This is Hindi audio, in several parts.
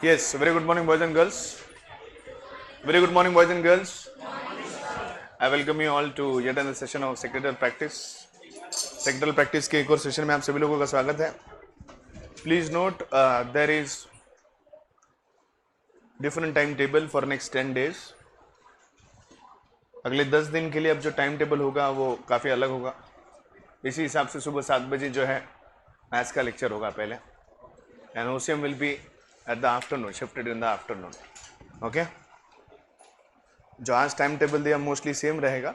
Yes, very good morning, boys and girls. Very good morning, boys and girls. I welcome you all to yet another session of secretarial practice. Secretarial practice के एक और सेशन में आप सभी लोगों का स्वागत है. Please note there is different timetable for next 10 days. अगले 10 दिन के लिए अब जो टाइम टेबल होगा वो काफ़ी अलग होगा. इसी हिसाब से सुबह 7 बजे जो है मैथ्स का लेक्चर होगा पहले. And OCM will be at the afternoon, shifted in the afternoon. Okay? जो आज टाइम टेबल दिया मोस्टली सेम रहेगा,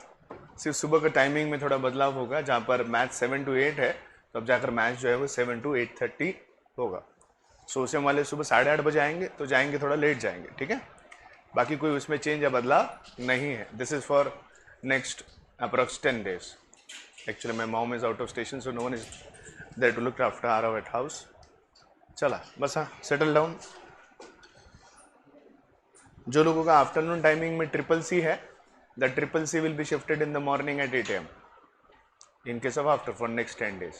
सिर्फ सुबह का टाइमिंग में थोड़ा बदलाव होगा. जहाँ पर मैथ 7 to 8 है तो अब जाकर मैथ जो है वो 7 to 8:30 होगा. सो OCM वाले सुबह 8:30 बजे आएंगे तो जाएंगे थोड़ा लेट जाएंगे. ठीक है, बाकी कोई उसमें चेंज या बदलाव नहीं है. This is for next approx 10 days. Actually my mom is out of station so no one is there to look after our at house. चला बस, हाँ, सेटल डाउन. जो लोगों का आफ्टरनून टाइमिंग में CCC है, the CCC will be shifted in the morning at 8 AM in case of after for next 10 days.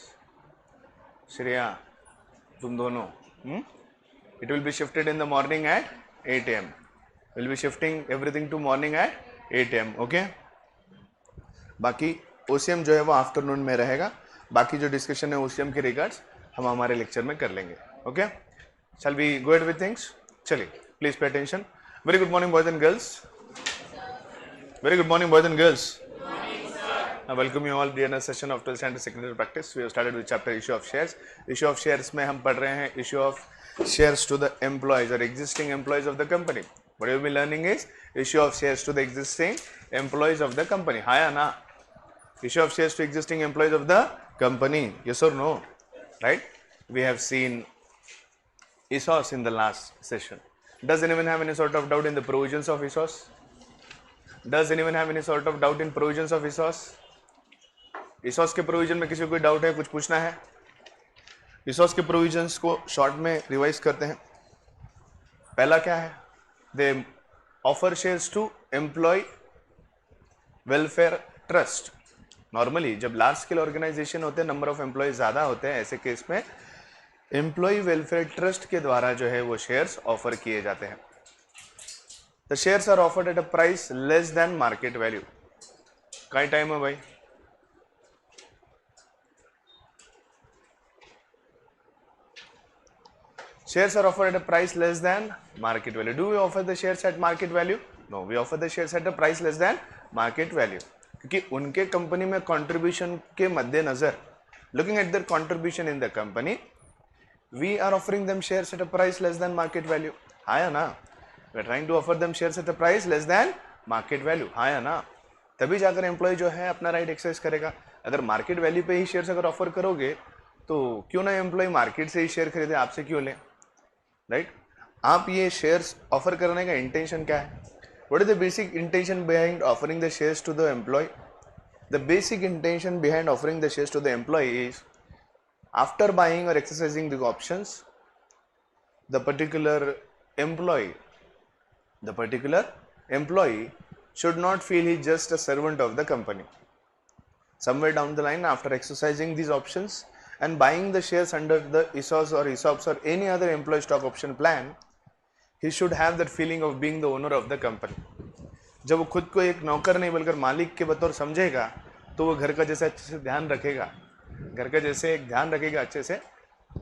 Shreya, तुम दोनों, it will be shifted in the morning at 8 AM. Will be shifting everything to morning at 8 AM. Okay, बाकी OCM जो है वो आफ्टरनून में रहेगा. बाकी जो डिस्कशन है OCM के रिगार्ड्स हम हमारे लेक्चर में कर लेंगे. Okay, shall we go ahead with things. चलिए, please pay attention. Very good morning boys and girls. Very good morning boys and girls. I welcome you all to a session of 12th standard secondary practice. We have started with chapter issue of shares. Issue of shares में हम पढ़ रहे हैं issue of shares to the employees or existing employees of the company. What you will be learning is issue of shares to the existing employees of the company. हाँ या ना? Issue of shares to existing employees of the company. Yes or no? Right? We have seen ESOS in the last session. Does anyone have any sort of doubt in the provisions of ESOS? Does anyone have any sort of doubt in provisions of ESOS? ESOS के प्रोविजन में किसी को कोई डाउट है, कुछ पूछना है? ESOS के प्रोविजंस को शॉर्ट में रिवाइज करते हैं. पहला क्या है? They offer shares to employ welfare trust. Normally जब लार्ज स्केल ऑर्गेनाइजेशन होते हैं, नंबर ऑफ एम्प्लॉय ज़्यादा होते हैं, ऐसे केस में एम्प्लॉय वेलफेयर ट्रस्ट के द्वारा जो है वो शेयर्स ऑफर किए जाते हैं. The shares are offered at a price less than market value. काय टाइम है भाई? Shares are offered at a price less than market value. Do we offer the shares at market value? No, we offer the shares at a price less than market value. क्योंकि उनके कंपनी में कंट्रीब्यूशन के मद्देनजर, looking at their contribution in the company, we are offering them shares at a price less than market value. हाँ या ना? We are trying to offer them shares at a price less than market value. हाँ या ना? तभी जाकर एम्प्लॉय जो है अपना राइट एक्सरसाइज करेगा. अगर मार्केट वैल्यू पे ही शेयर्स अगर ऑफर करोगे तो क्यों ना एम्प्लॉय मार्केट से ही शेयर खरीदे, आपसे क्यों ले? राइट? आप ये शेयर्स ऑफर करने का इंटेंशन क्या है? What is the basic intention behind offering the shares to the employee? The basic intention behind offering the shares to the employee is, after buying और exercising the options, the particular employee should not feel he just a servant of the company. Somewhere down the line, after exercising these options and buying the shares under the ESOS or ESOPs or any other employee stock option plan, he should have that feeling of being the owner of the company. जब वो खुद को एक नौकर नहीं बल्कि मालिक के बतौर समझेगा तो वो घर का जैसे अच्छे से ध्यान रखेगा. घर का जैसे एक ध्यान रखेगा अच्छे से.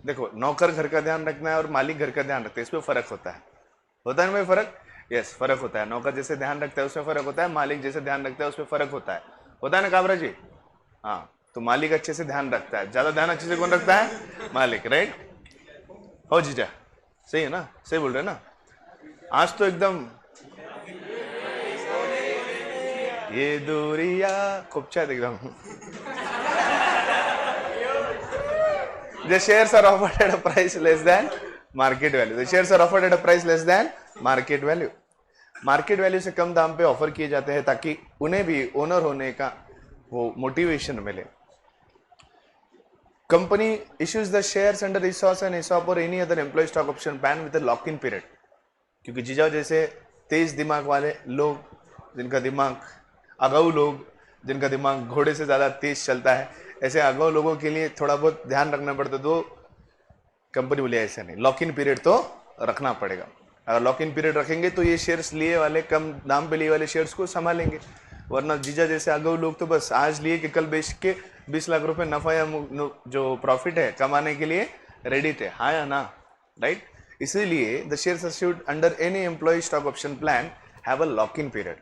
देखो, नौकर घर का ध्यान रखना है और मालिक घर का ध्यान रखता है, इसमें फ़र्क होता है. होता है ना भाई फ़र्क? यस, फ़र्क होता है. नौकर जैसे ध्यान रखता है उसमें फ़र्क होता है, मालिक जैसे ध्यान रखता है उसमें फ़र्क होता है. होता है ना काबरा जी? हाँ, तो मालिक अच्छे से ध्यान रखता है. ज़्यादा ध्यान अच्छे से कौन रखता है? मालिक. राइट? हो जीजा, सही है ना? सही बोल रहे हैं ना? आज तो एकदम ये दूरिया खूब छात एकदम. The shares are offered at a price less than market value. The shares are offered at a price less than market value. Market value से कम दाम पे ऑफर किए जाते हैं ताकि उन्हें भी ओनर होने का वो मोटिवेशन मिले. Company issues the shares under ESOS and ESOP or any other employee stock option plan with a lock-in period. क्योंकि जीजा जैसे तेज दिमाग वाले लोग, जिनका दिमाग अगाऊ लोग, जिनका दिमाग घोड़े से ज़्यादा तेज चलता है, ऐसे अगाऊ लोगों के लिए थोड़ा बहुत ध्यान रखना पड़ता. तो कंपनी बोले ऐसा नहीं, लॉक इन पीरियड तो रखना पड़ेगा। अगर लॉक इन पीरियड रखेंगे तो ये शेयर्स लिए वाले कम दाम पे लिए वाले शेयर्स को संभालेंगे, वरना जीजा जैसे आगऊ लोग तो बस आज लिए कि कल बेच के 20 लाख रुपए नफा या जो प्रॉफिट है कमाने के लिए रेडी थे, हाँ या ना, राइट। इसीलिए the shares issued under any employ stock option plan have a lock in period.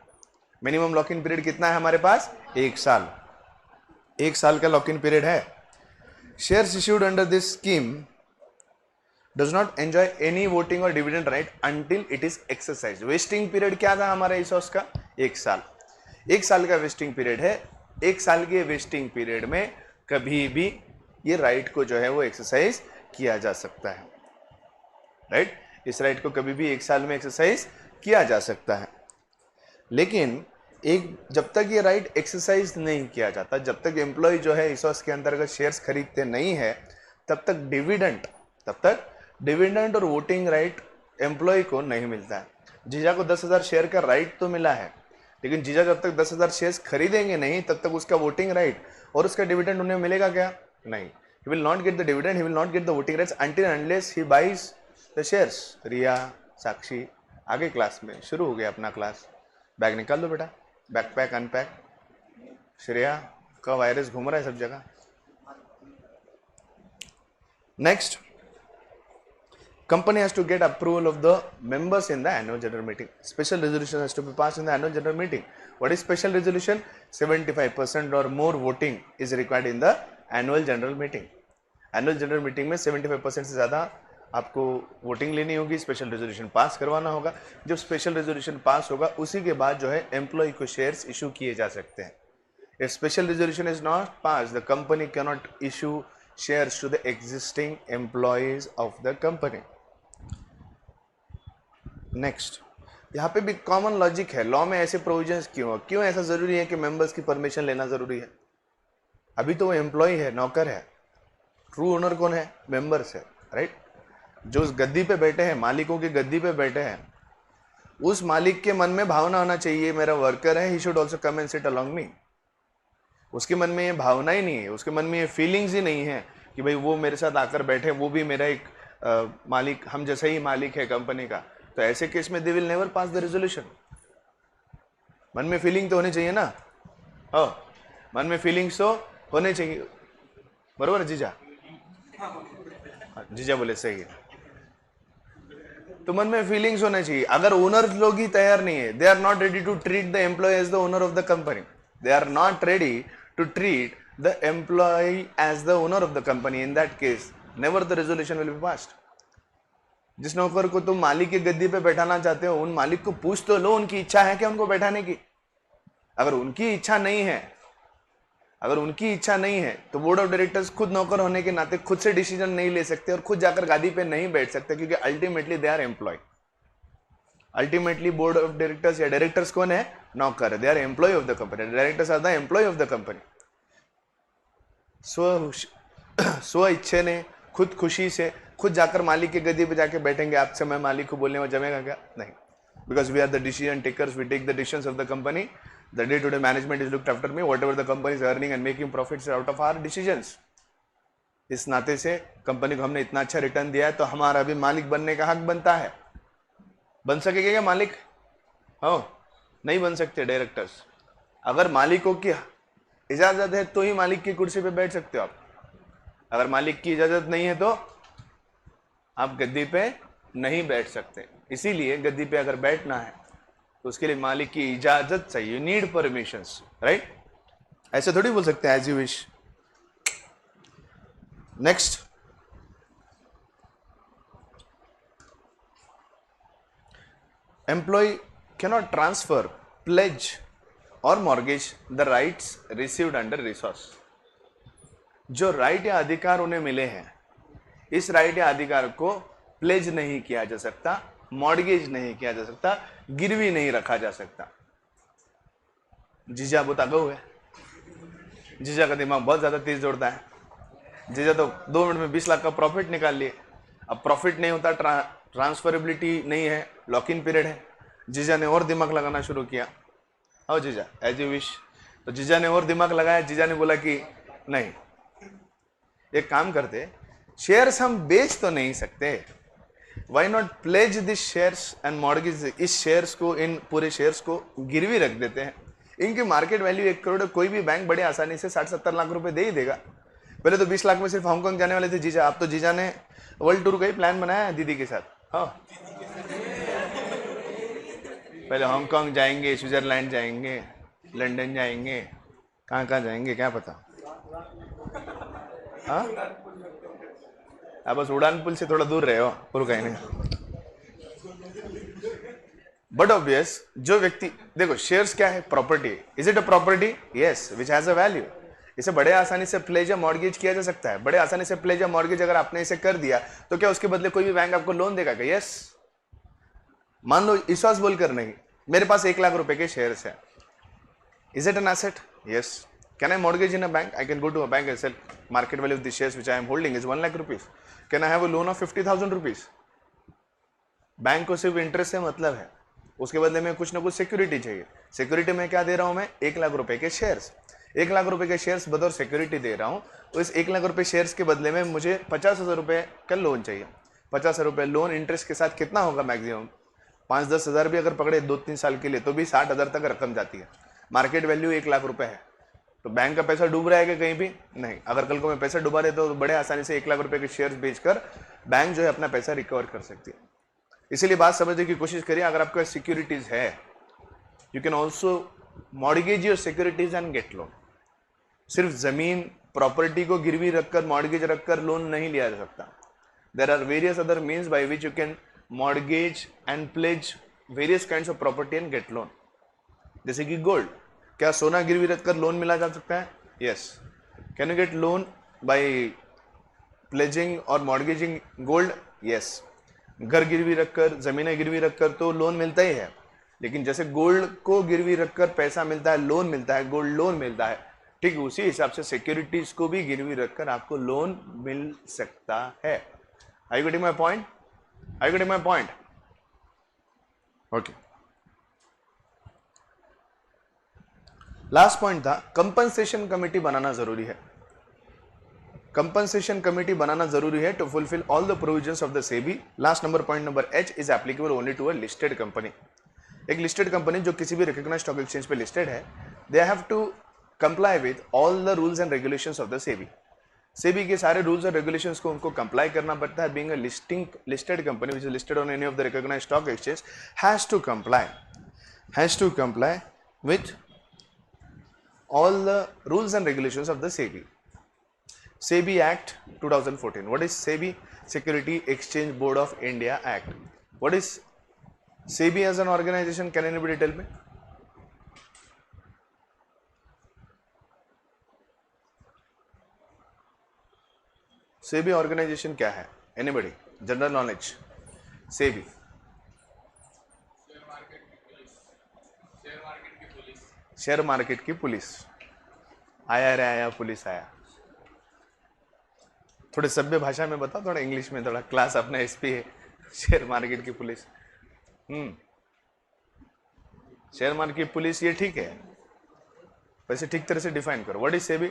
Minimum lock in period कितना है हमारे पास? 1 साल, 1 साल का लॉक इन पीरियड है। Shares issued under this scheme does not enjoy any voting or dividend right until it is exercised। Vesting period क्या था हमारे ESOS का? 1 साल। 1 साल का वेस्टिंग पीरियड है। 1 साल के वेस्टिंग पीरियड में कभी भी ये राइट को जो है वो एक्सरसाइज किया जा सकता है, राइट। इस राइट को कभी भी 1 साल में एक्सरसाइज किया जा सकता है। लेकिन जब तक ये राइट एक्सरसाइज नहीं किया जाता, जब तक एम्प्लॉय जो है ESOS के अंतर्गत शेयर्स खरीदते नहीं है, तब तक डिविडेंड और वोटिंग राइट एम्प्लॉय को नहीं मिलता है। जीजा को 10,000 शेयर का राइट तो मिला है, लेकिन जीजा जब तक 10,000 शेयर्स खरीदेंगे नहीं, तब तक उसका वोटिंग राइट और उसका डिविडेंड उन्हें मिलेगा क्या? नहीं। He will not get the dividend, he will not get the voting rights until unless he buys the shares. Riya, Sakshi, आगे क्लास में शुरू हो गया अपना क्लास। बैग निकाल दो बेटा, बैकपैक अनपैक। श्रेया का वायरस घूम रहा है सब जगह। Next, company has to get approval of the members in the annual general meeting. Special resolution has to be passed in the annual general meeting. What is special resolution? 75% or more voting is required in the annual general meeting. Annual general meeting में 75% से ज़्यादा आपको वोटिंग लेनी होगी, स्पेशल रेजोल्यूशन पास करवाना होगा। जब स्पेशल रेजोल्यूशन पास होगा उसी के बाद जो है एम्प्लॉय को शेयर्स इशू किए जा सकते हैं। If special resolution is not passed, the company cannot issue shares to the existing employees of the company. Next, यहाँ पे भी कॉमन लॉजिक है। लॉ में ऐसे प्रोविजंस क्यों ऐसा जरूरी है कि मेंबर्स की परमिशन लेना जरूरी है? अभी तो वो एम्प्लॉय है, नौकर है। ट्रू ओनर कौन है? मेंबर्स है, राइट। जो उस गद्दी पे बैठे हैं, मालिकों की गद्दी पे बैठे हैं, उस मालिक के मन में भावना होना चाहिए मेरा वर्कर है, he should also come and sit along me. उसके मन में ये भावना ही नहीं है, उसके मन में ये फीलिंग्स ही नहीं है कि भाई वो मेरे साथ आकर बैठे, वो भी मेरा एक मालिक, हम जैसा ही मालिक है कंपनी का। तो ऐसे केस में they will never pass the resolution. मन में फीलिंग तो होनी चाहिए ना, हो, मन में फीलिंग्स तो होने चाहिए, बरोबर जीजा? जीजा बोले सही है। तो मन में फीलिंग्स होने चाहिए। अगर ओनर लोग ही तैयार नहीं है, they are not ready to treat the employ as the owner of the company, they are not ready to treat the employ as the owner of the company, in that case never the resolution will be passed. जिस नौकर को तुम मालिक की गद्दी पे बैठाना चाहते हो, उन मालिक को पूछ तो लो उनकी इच्छा है क्या उनको बैठाने की। अगर उनकी इच्छा नहीं है, तो बोर्ड ऑफ डायरेक्टर्स खुद नौकर होने के नाते खुद से डिसीजन नहीं ले सकते और खुद जाकर गादी पे नहीं बैठ सकते, क्योंकि ultimately they are employ. Ultimately board of directors या डायरेक्टर्स कौन है? नौकर है। They are employ of the company, directors are the employ of the company. स्व इच्छे ने, खुद खुशी से खुद जाकर मालिक के गद्दी पे जाके बैठेंगे, आपसे मैं मालिक को बोलने में जमेगा क्या? नहीं। Because we are the decision takers, we take the decisions of the company, the day to day management is looked after me, whatever the company is earning and making profits out of our decisions. इस नाते से कंपनी को हमने इतना अच्छा रिटर्न दिया है, तो हमारा भी मालिक बनने का हक बनता है। बन सकेगा क्या मालिक? हो, नहीं बन सकते डायरेक्टर्स। अगर मालिकों की इजाजत है तो ही मालिक की कुर्सी पे बैठ सकते हो आप। अगर मालिक की इजाजत नहीं है तो आप गद्दी पे नहीं बैठ सकते। इसीलिए गद्दी पे अगर बैठना है तो उसके लिए मालिक की इजाजत चाहिए, यू नीड परमिशंस, राइट। ऐसे थोड़ी बोल सकते हैं as you wish. Next, employee cannot transfer, pledge और mortgage the rights received under resource. जो राइट या अधिकार उन्हें मिले हैं, इस राइट या अधिकार को प्लेज नहीं किया जा सकता, मॉर्गेज नहीं किया जा सकता, गिरवी नहीं रखा जा सकता। जीजा बहुत आगे है, जीजा का दिमाग बहुत ज्यादा तेज दौड़ता है। जीजा तो 2 मिनट में 20 लाख का प्रॉफिट निकाल लिए। अब प्रॉफिट नहीं होता, ट्रांसफरेबिलिटी नहीं है, लॉक इन पीरियड है। जीजा ने और दिमाग लगाना शुरू किया। आओ जीजा, एज यू विश। तो जीजा ने और दिमाग लगाया। जीजा ने बोला कि नहीं, एक काम करते, शेयर्स हम बेच तो नहीं सकते, why not pledge this shares and mortgage, इस शेयर्स को, इन पूरे शेयर्स को गिरवी रख देते हैं। इनकी मार्केट वैल्यू 1 करोड़ है, कोई भी बैंक बड़े आसानी से 60-70 लाख रुपए दे ही देगा। पहले तो 20 लाख में सिर्फ हांगकांग जाने वाले थे जीजा, अब तो जीजा ने वर्ल्ड टूर का ही प्लान बनाया है दीदी के साथ। हाँ, पहले हांगकांग जाएंगे, स्विट्जरलैंड जाएंगे, लंदन जाएंगे, कहाँ कहाँ जाएंगे क्या पता। हाँ, आप बस उड़ान पुल से थोड़ा दूर रहे हो, और कहीं नहीं। बट ऑब्वियस, जो व्यक्ति, देखो शेयर्स क्या है, property. Is it a property? Yes, which has a value. इसे बड़े आसानी से प्लेज या मॉर्गेज किया जा सकता है। बड़े आसानी से प्लेज या मॉर्गेज अगर आपने इसे कर दिया तो क्या उसके बदले कोई भी बैंक आपको लोन देगा क्या? यस। मान लो विश्वास बोलकर नहीं, मेरे पास 1 लाख रुपए के शेयर्स है। Is it an asset? Yes. Can I mortgage in a bank? I can go to a bank and sell market value of the shares which I am holding is 1 lakh rupees. Can I have a loan of 50,000 rupees? Bank को सिर्फ इंटरेस्ट से मतलब है, उसके बदले में कुछ ना कुछ सिक्योरिटी चाहिए। सिक्योरिटी में क्या दे रहा हूं मैं? 1 लाख रुपए के शेयर्स। 1 लाख रुपए के शेयर्स बतौर सिक्योरिटी दे रहा हूं, तो इस 1 लाख रुपए शेयर्स के बदले में मुझे 50,000 रुपए का लोन चाहिए। 50,000 रुपए लोन इंटरेस्ट के साथ कितना होगा मैक्सिमम? 5-10 हज़ार भी अगर पकड़े 2-3 साल के लिए तो भी 60,000 तक रकम जाती है। मार्केट वैल्यू 1 लाख रुपए है, तो बैंक का पैसा डूब रहा है कि कहीं भी नहीं। अगर कल को मैं पैसा डुबा देता हूं तो बड़े आसानी से 1 लाख रुपए के शेयर्स बेचकर बैंक जो है अपना पैसा रिकवर कर सकती है। इसीलिए बात समझने की कोशिश करिए। अगर आपके पास सिक्योरिटीज है, you can also mortgage your securities and get loan. सिर्फ जमीन प्रॉपर्टी को गिरवी रखकर, मॉर्गेज रखकर लोन नहीं लिया जा सकता। There are various other means by which you can mortgage and pledge various kinds of property and get loan. जैसे कि गोल्ड, क्या सोना गिरवी रखकर लोन मिला जा सकता है? Yes. Can you get loan by pledging और मॉर्गेजिंग गोल्ड? यस। घर गिरवी रखकर, जमीनें गिरवी रखकर तो लोन मिलता ही है, लेकिन जैसे गोल्ड को गिरवी रखकर पैसा मिलता है, लोन मिलता है, गोल्ड लोन मिलता है, ठीक उसी हिसाब से सिक्योरिटीज को भी गिरवी रखकर आपको लोन मिल सकता है। Are you getting my point? Are you getting my point? Okay. Last point था, कंपनसेशन कमेटी बनाना जरूरी है। कंपनसेशन कमेटी बनाना जरूरी है to fulfil all the provisions of the SEBI. Last number point number H is applicable only to a listed company. एक लिस्टेड कंपनी जो किसी भी रिकॉग्नाइज्ड स्टॉक एक्सचेंज पे लिस्टेड है, they have to comply with all the rules and regulations of the SEBI. SEBI के सारे रूल्स और रेगुलेशंस को उनको कंप्लाई करना पड़ता है। Being a listed company which is listed on any of the recognised stock exchange has to comply with all the rules and regulations of the SEBI. SEBI Act 2014. What is SEBI? Security Exchange Board of India Act. What is SEBI as an organization? Can anybody tell me? SEBI organization क्या है? Anybody? General knowledge. SEBI. Share market की पुलिस। आया रे आया, पुलिस आया। थोड़े सभ्य भाषा में बताओ, थोड़ा इंग्लिश में, थोड़ा क्लास अपना एसपी है। शेयर मार्केट की पुलिस। शेयर मार्केट की पुलिस, ये ठीक है, वैसे ठीक तरह से डिफाइन करो। What is SEBI?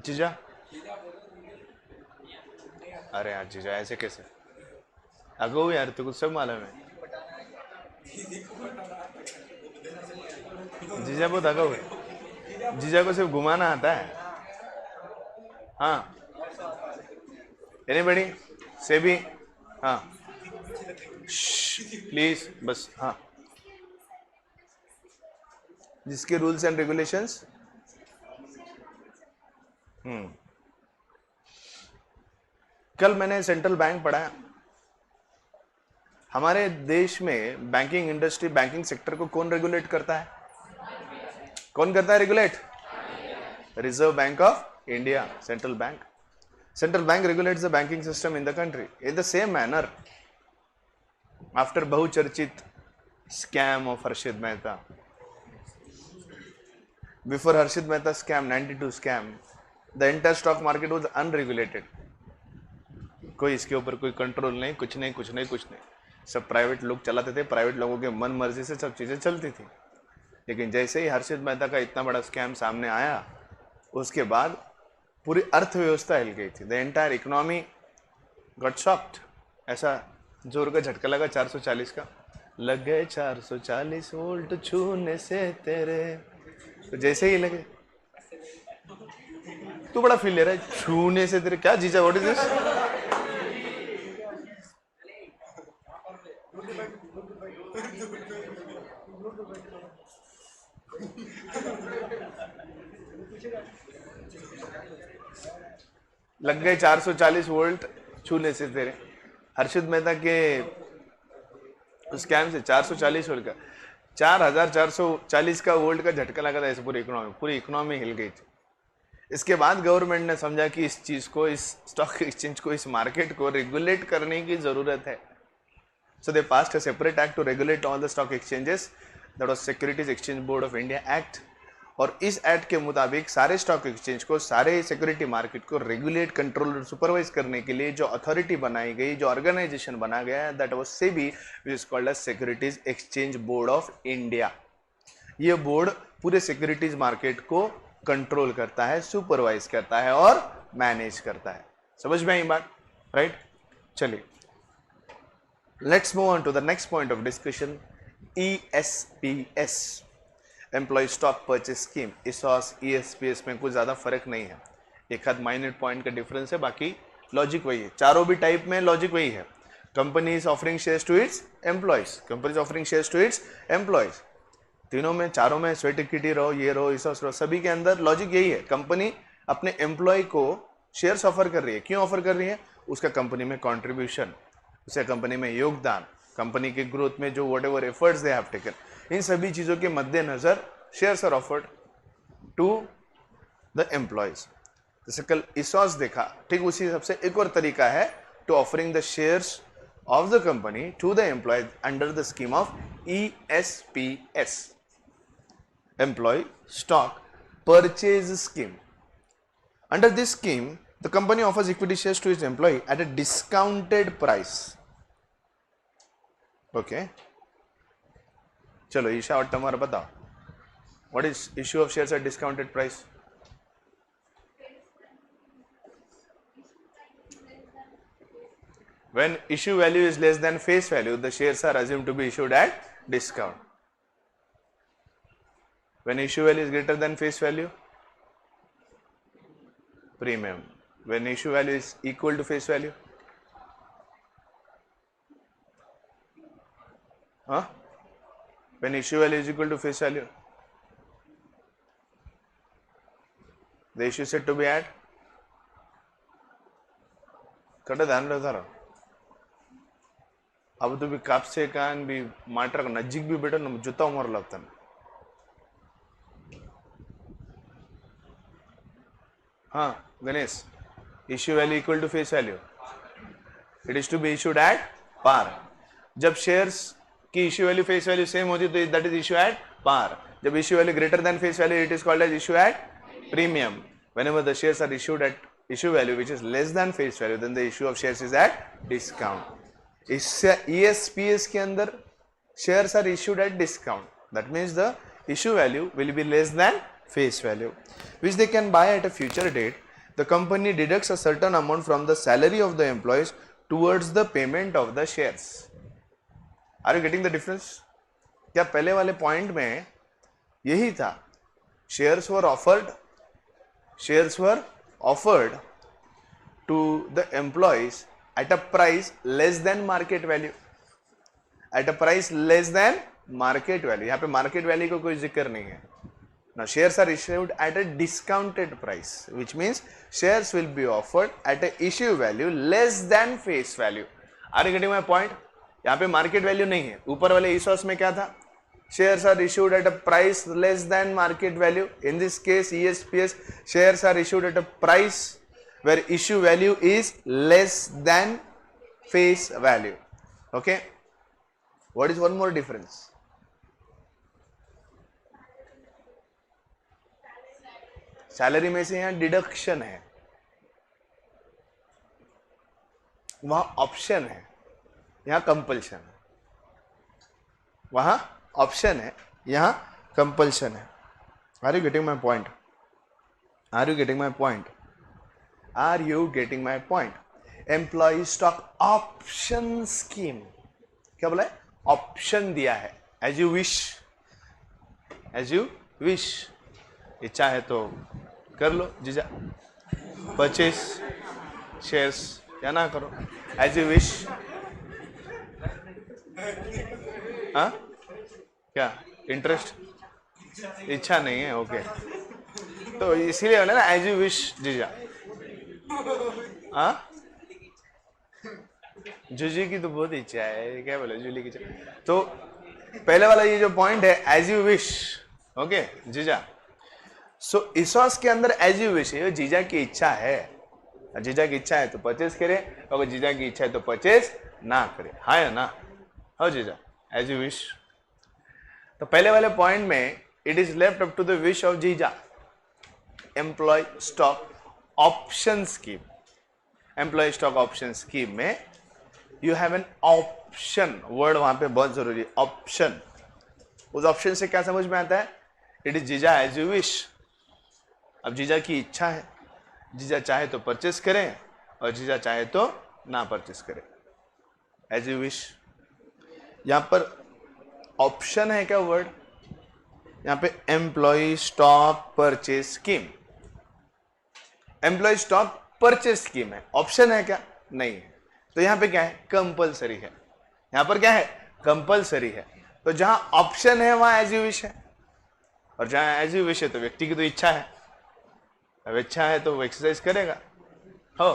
जीजा, अरे यार जीजा ऐसे कैसे? अगो यार, तो कुछ सब मालूम है। जीजा बहुत अगो है, जीजा को सिर्फ घुमाना आता है। हाँ, एनीबडी? सेबी? हाँ, प्लीज बस। हाँ, जिसके रूल्स एंड रेगुलेशंस, कल मैंने सेंट्रल बैंक पढ़ा। हमारे देश में बैंकिंग इंडस्ट्री, बैंकिंग सेक्टर को कौन रेगुलेट करता है? कौन करता है regulate? Reserve bank of India, central bank. Central bank regulates the banking system in the country. In the same manner, after बहुचर्चित scam of Harshit Mehta, before Harshit Mehta scam, 92 scam, the entire stock market was unregulated. कोई इसके ऊपर कोई कंट्रोल नहीं, कुछ नहीं। सब प्राइवेट लोग चलाते थे, प्राइवेट लोगों के मन मर्जी से सब चीजें चलती थी। लेकिन जैसे ही हर्षित मेहता का इतना बड़ा स्कैम सामने आया, उसके बाद पूरी अर्थव्यवस्था हिल गई थी, the entire economy got shocked. ऐसा जोर का झटका लगा 440 का, लग गए 440 वोल्ट छूने से तेरे, तो जैसे ही लगे, तू बड़ा फील ले रहा है छूने से तेरे, क्या जीजा, व्हाट इज दिस? लग गए 440 वोल्ट छूने से तेरे। हर्षित मेहता के स्कैम से 440 वोल्ट का 4440 का वोल्ट का झटका लगा था ऐसे पूरी इकोनॉमी हिल गई थी। इसके बाद गवर्नमेंट ने समझा कि इस चीज को, इस स्टॉक एक्सचेंज को, इस मार्केट को रेगुलेट करने की जरूरत है। So they passed a separate act to regulate all the stock exchanges, that was Securities exchange board of India Act. और इस एक्ट के मुताबिक सारे स्टॉक एक्सचेंज को, सारे सिक्योरिटी मार्केट को रेगुलेट, कंट्रोल और सुपरवाइज करने के लिए जो अथॉरिटी बनाई गई, जो ऑर्गेनाइजेशन बना गया, that was SEBI, which is called as securities exchange board of India. ये बोर्ड पूरे सिक्योरिटीज मार्केट को कंट्रोल करता है, सुपरवाइज करता है और मैनेज करता है। समझ में आई बात, राइट? चलिए, let's move on to the next point of discussion, ESPS, employee stock purchase scheme. ESOS, ESPS में कुछ ज्यादा फर्क नहीं है, एक आध माइनर पॉइंट का डिफरेंस है, बाकी लॉजिक वही है। चारों भी टाइप में लॉजिक वही है। Company is offering shares to its employees, company is offering shares to its employees. तीनों में, चारों में, स्वेट इक्विटी रहो, ये रहो, ESOS रहो, सभी के अंदर लॉजिक यही है। कंपनी अपने एम्प्लॉय को शेयर्स ऑफर कर रही है। क्यों ऑफर कर रही है? उसका कंपनी में कॉन्ट्रीब्यूशन, उसका कंपनी में योगदान, कंपनी के ग्रोथ में जो whatever efforts they have taken, इन सभी चीजों के मद्देनजर shares are offered to the employees. जैसे कल ESOS देखा, ठीक उसी हिसाब से एक और तरीका है to offering the shares of the company to the employees under the scheme of ESPS, employee stock purchase scheme. Under this scheme, the company offers equity shares to its employee at a discounted price. Okay. चलो ईशा और तमर बताओ, what is issue of shares at discounted price? When issue value is less than face value, the shares are assumed to be issued at discount. When issue value is greater than face value, premium. When issue value is equal to face value, when issue value is equal to face value, the issue is said to be at, कटा ध्यान रखता रहो। अब तो भी कापसे कान भी माटर का नजीक भी बेटा न जुता उमर लगता है। हाँ Ganesh, issue value equal to face value, it is to be issued at par. जब शेयर्स की issue value face value same होती है तो that is issue at par. जब issue value greater than face value, it is called as issue at premium. whenever the shares are issued at issue value which is less than face value, then the issue of shares is at discount. इससे ESPS के अंदर shares are issued at discount. That means the issue value will be less than face value, which they can buy at a future date. The company deducts a certain amount from the salary of the employees towards the payment of the shares. Are you getting the difference? क्या पहले वाले पॉइंट में यही था, shares were offered to the employees at a price less than market value, at a price less than market value. यहाँ पे market value को कोई जिक्र नहीं है। Now shares are issued at a discounted price, which means shares will be offered at a issue value less than face value. Are you getting my point? यहाँ पे market value नहीं है। ऊपर वाले ESOS में क्या था? Shares are issued at a price less than market value. In this case, ESPS, shares are issued at a price where issue value is less than face value. Okay. What is one more difference? Salary में से यहाँ डिडक्शन है, वहां ऑप्शन है, यहाँ कंपल्शन है। वहां ऑप्शन है, यहाँ कंपल्शन है। Are you getting my point? Are you getting my point? Are you getting my point? Employee stock option scheme, क्या बोला है? ऑप्शन दिया है, as you wish, as you wish, इच्छा है तो कर लो जीजा, परचेज शेयर्स या ना करो, एज यू विश। हाँ क्या इंटरेस्ट, इच्छा नहीं है, ओके, तो इसीलिए बोले ना एज यू विश जीजा। हाँ जूजी की तो बहुत इच्छा है, क्या बोले जूली की इच्छा। तो पहले वाला ये जो पॉइंट है एज यू विश, ओके जीजा। सो ईसॉस के अंदर एज यू विश है, जीजा की इच्छा है, जीजा की इच्छा है तो परचेज करे, अगर जीजा की इच्छा है तो परचेज ना करे, हाँ या ना? हो जीजा, एज यू विश। तो पहले वाले पॉइंट में it is left up to the wish of Jija. Employee stock option scheme, employee stock option scheme में you have an option, word वहां पे बहुत जरूरी है, ऑप्शन। उस ऑप्शन से क्या समझ में आता है? इट इज जीजा एज यू विश। अब जीजा की इच्छा है, जीजा चाहे तो परचेस करें और जीजा चाहे तो ना परचेस करें, एज यू विश। यहां पर ऑप्शन है क्या वर्ड? यहां पे employee stock purchase scheme, employee stock purchase scheme है, ऑप्शन है क्या? नहीं है। तो यहां पे क्या है? कंपलसरी है। यहां पर क्या है? कंपलसरी है। तो जहां ऑप्शन है वहां एज यू विश है, और जहां एज यू विश है तो व्यक्ति की तो इच्छा है, अब इच्छा है तो वो एक्सरसाइज करेगा। हो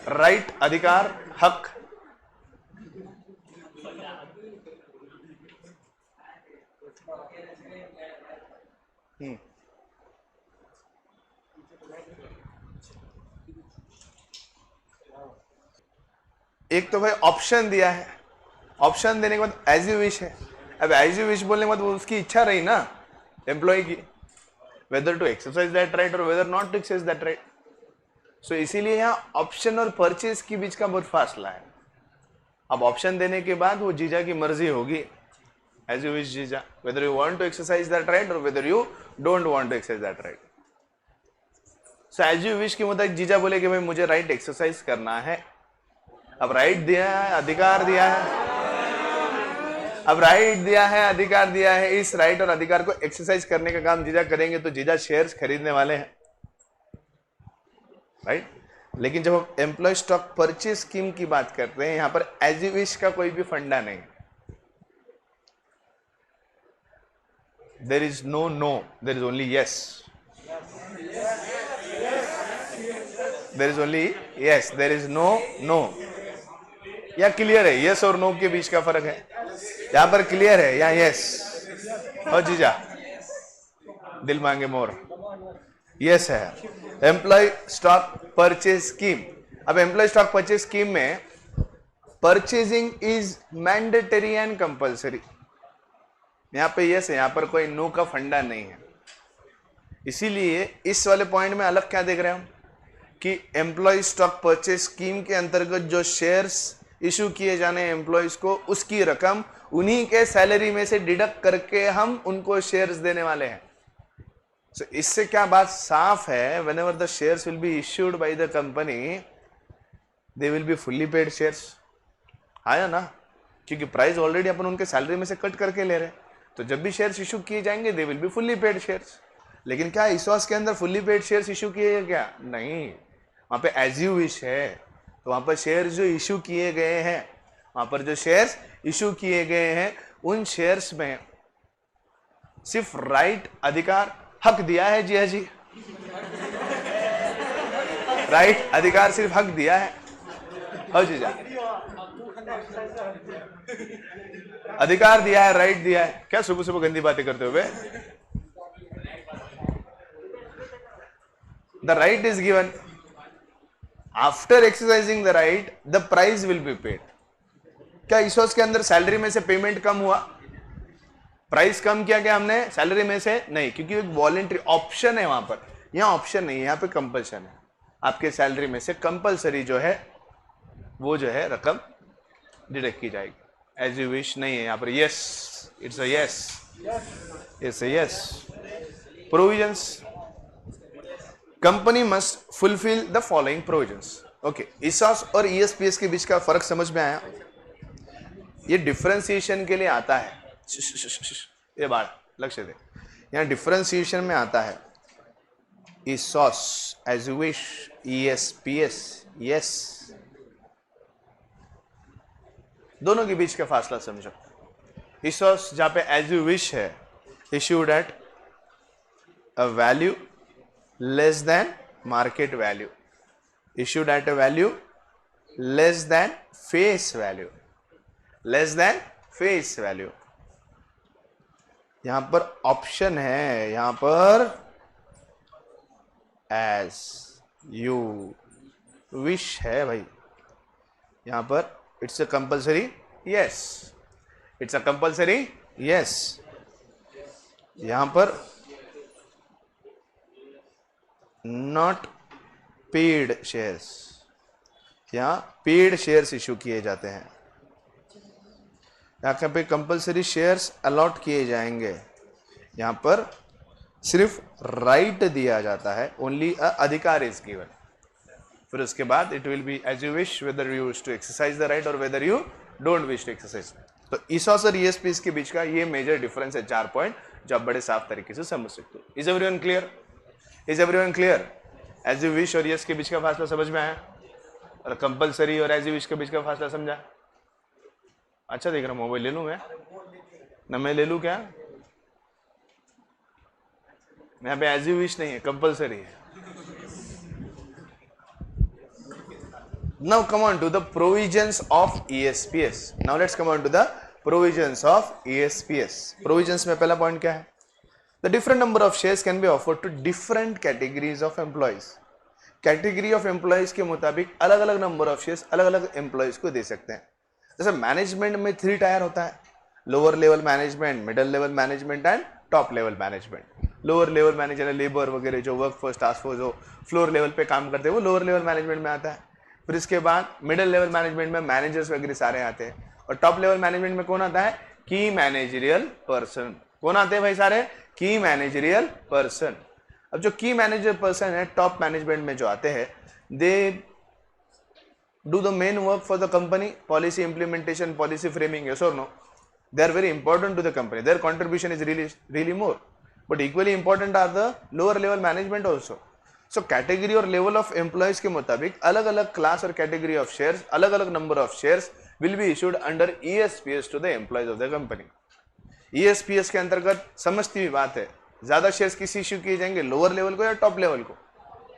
राइट, अधिकार, हक। एक तो भाई ऑप्शन दिया है, ऑप्शन देने के बाद एज यू विश है। अब एज यू विश बोलने के बाद वो उसकी इच्छा रही ना एम्प्लॉय की, whether to exercise that right और whether not to exercise that right. So इसीलिए यहाँ ऑप्शन और परचेज के बीच का बहुत फासला है। अब ऑप्शन देने के बाद वो जीजा की मर्जी होगी, as you wish Jija, whether you want to exercise that right और whether you don't want to exercise that right. So as you wish के मुताबिक जीजा बोले कि भाई मुझे राइट एक्सरसाइज करना है। अब राइट दिया है, अधिकार दिया है, अब राइट दिया है, अधिकार दिया है, इस राइट और अधिकार को एक्सरसाइज करने का काम जीजा करेंगे तो जीजा शेयर्स खरीदने वाले हैं, राइट। लेकिन जब हम एम्प्लॉय स्टॉक परचेज स्कीम की बात करते हैं, यहां पर एज यू विश का कोई भी फंडा नहीं, there is no no, there is only yes, there is only yes, there is no no. या क्लियर है? यस और नो के बीच का फर्क है, यहां पर क्लियर है, या यस और जीजा दिल मांगे मोर, यस है। एम्प्लॉय स्टॉक परचेज स्कीम, अब एम्प्लॉय स्टॉक परचेज स्कीम में purchasing is mandatory and compulsory, यहां पे यस है, यहां पर कोई नो का फंडा नहीं है। इसीलिए इस वाले पॉइंट में अलग क्या देख रहे हैं हम कि एम्प्लॉय स्टॉक परचेज स्कीम के अंतर्गत जो शेयर्स इशू किए जाने एम्प्लॉयज को, उसकी रकम उन्हीं के सैलरी में से डिडक्ट करके हम उनको शेयर्स देने वाले हैं। So, इससे क्या बात साफ है? whenever the shares will be issued by the company, they will be fully paid shares, आया ना? क्योंकि प्राइस ऑलरेडी अपन उनके सैलरी में से कट करके ले रहे हैं, तो जब भी शेयर्स इशू किए जाएंगे they will be fully paid shares. लेकिन क्या ईसॉस के अंदर फुल्ली पेड शेयर्स इशू किए क्या? नहीं, वहां पे एज यू विश है। तो वहां पर शेयर्स जो इशू किए गए हैं, वहां पर जो शेयर्स इशू किए गए हैं, उन शेयर्स में सिर्फ राइट, अधिकार, हक दिया है। जी हाँ जी, राइट, अधिकार, सिर्फ हक दिया है। हो जीजा, अधिकार दिया है, राइट दिया है। क्या सुबह सुबह गंदी बातें करते हुए? The right is given, after exercising the right the price will be paid. क्या ईसॉस के अंदर सैलरी में से पेमेंट कम हुआ? प्राइस कम किया क्या हमने सैलरी में से? नहीं, क्योंकि एक वॉलेंट्री ऑप्शन है वहां पर। यहां ऑप्शन नहीं है, यहां पे कंपल्सन है। आपके सैलरी में से कंपल्सरी जो है वो जो है रकम डिडक्ट की जाएगी। एज यू विश नहीं है यहां पर, yes, it's a yes, it's a yes. Provisions, company must fulfil the following provisions. Okay, ESOS और ईएसपीएस के बीच का फर्क समझ में आया? ये डिफरेंशिएशन के लिए आता है। ये बात लक्ष्य दे, यहाँ डिफरेंशिएशन में आता है ईसॉस एज यू विश, ईएसपीएस यस, दोनों के बीच का फासला समझो। ईसॉस जहां पे एज यू विश है, issued at a value less than market value, issued at a value less than face value, less than face value। यहां पर ऑप्शन है, यहां पर as you wish है भाई, यहां पर it's a compulsory yes, it's a compulsory yes। यहां पर not पेड शेयर्स, यहां पेड शेयर्स इशू किए जाते हैं, यहां पे कंपलसरी शेयर्स अलॉट किए जाएंगे, यहां पर सिर्फ राइट दिया जाता है, ओनली अ अधिकार इज गिवन। फिर उसके बाद it will be as you wish, whether you wish to exercise the right और whether you don't wish to exercise. तो ईसॉस और ईएसपीएस के बीच का ये मेजर डिफरेंस है, 4 पॉइंट जो आप बड़े साफ तरीके से समझ सकते हो। Is everyone clear? Is everyone clear? As you wish और यस के बीच का फासला समझ में आया, और कंपलसरी और एज यू विश के बीच का फासला समझा? अच्छा देख रहा, मोबाइल ले लूं मैं ना, मैं ले लूं क्या? यहाँ पे एज यू विश नहीं है, कंपलसरी है। Now come on to the provisions of ESPS. Now let's come on to the provisions of ESPS. Provisions में पहला पॉइंट क्या है? The different number of shares can be offered to different categories of employees. Category of employees के मुताबिक अलग अलग नंबर ऑफ शेयर्स अलग अलग एम्प्लॉयज को दे सकते हैं। जैसे मैनेजमेंट में 3 टायर होता है, lower level management, middle level management and top level management. Lower level manager labour वगैरह जो वर्क फोर्स, टास्क फोर्स जो फ्लोर लेवल पे काम करते हैं वो लोअर लेवल मैनेजमेंट में आता है। फिर इसके बाद मिडिल लेवल मैनेजमेंट में मैनेजर्स वगैरह सारे आते हैं, और टॉप लेवल मैनेजमेंट में कौन आता है? की मैनेजरियल पर्सन। कौन आते हैं भाई? सारे की मैनेजरियल पर्सन। अब जो की मैनेजर पर्सन है टॉप मैनेजमेंट में जो आते हैं, they do the main work for the company, policy implementation, policy framing, yes और no? They are very important to the company. Their contribution is really more. But equally important are the lower level management also. So category और level of employees के मुताबिक अलग अलग class और category of shares, अलग अलग number of shares will be issued under ESPS to the employees of the company. ESPS के अंतर्गत समझती हुई बात है, ज्यादा शेयर्स किसी इश्यू किए जाएंगे, लोअर लेवल को या टॉप लेवल को?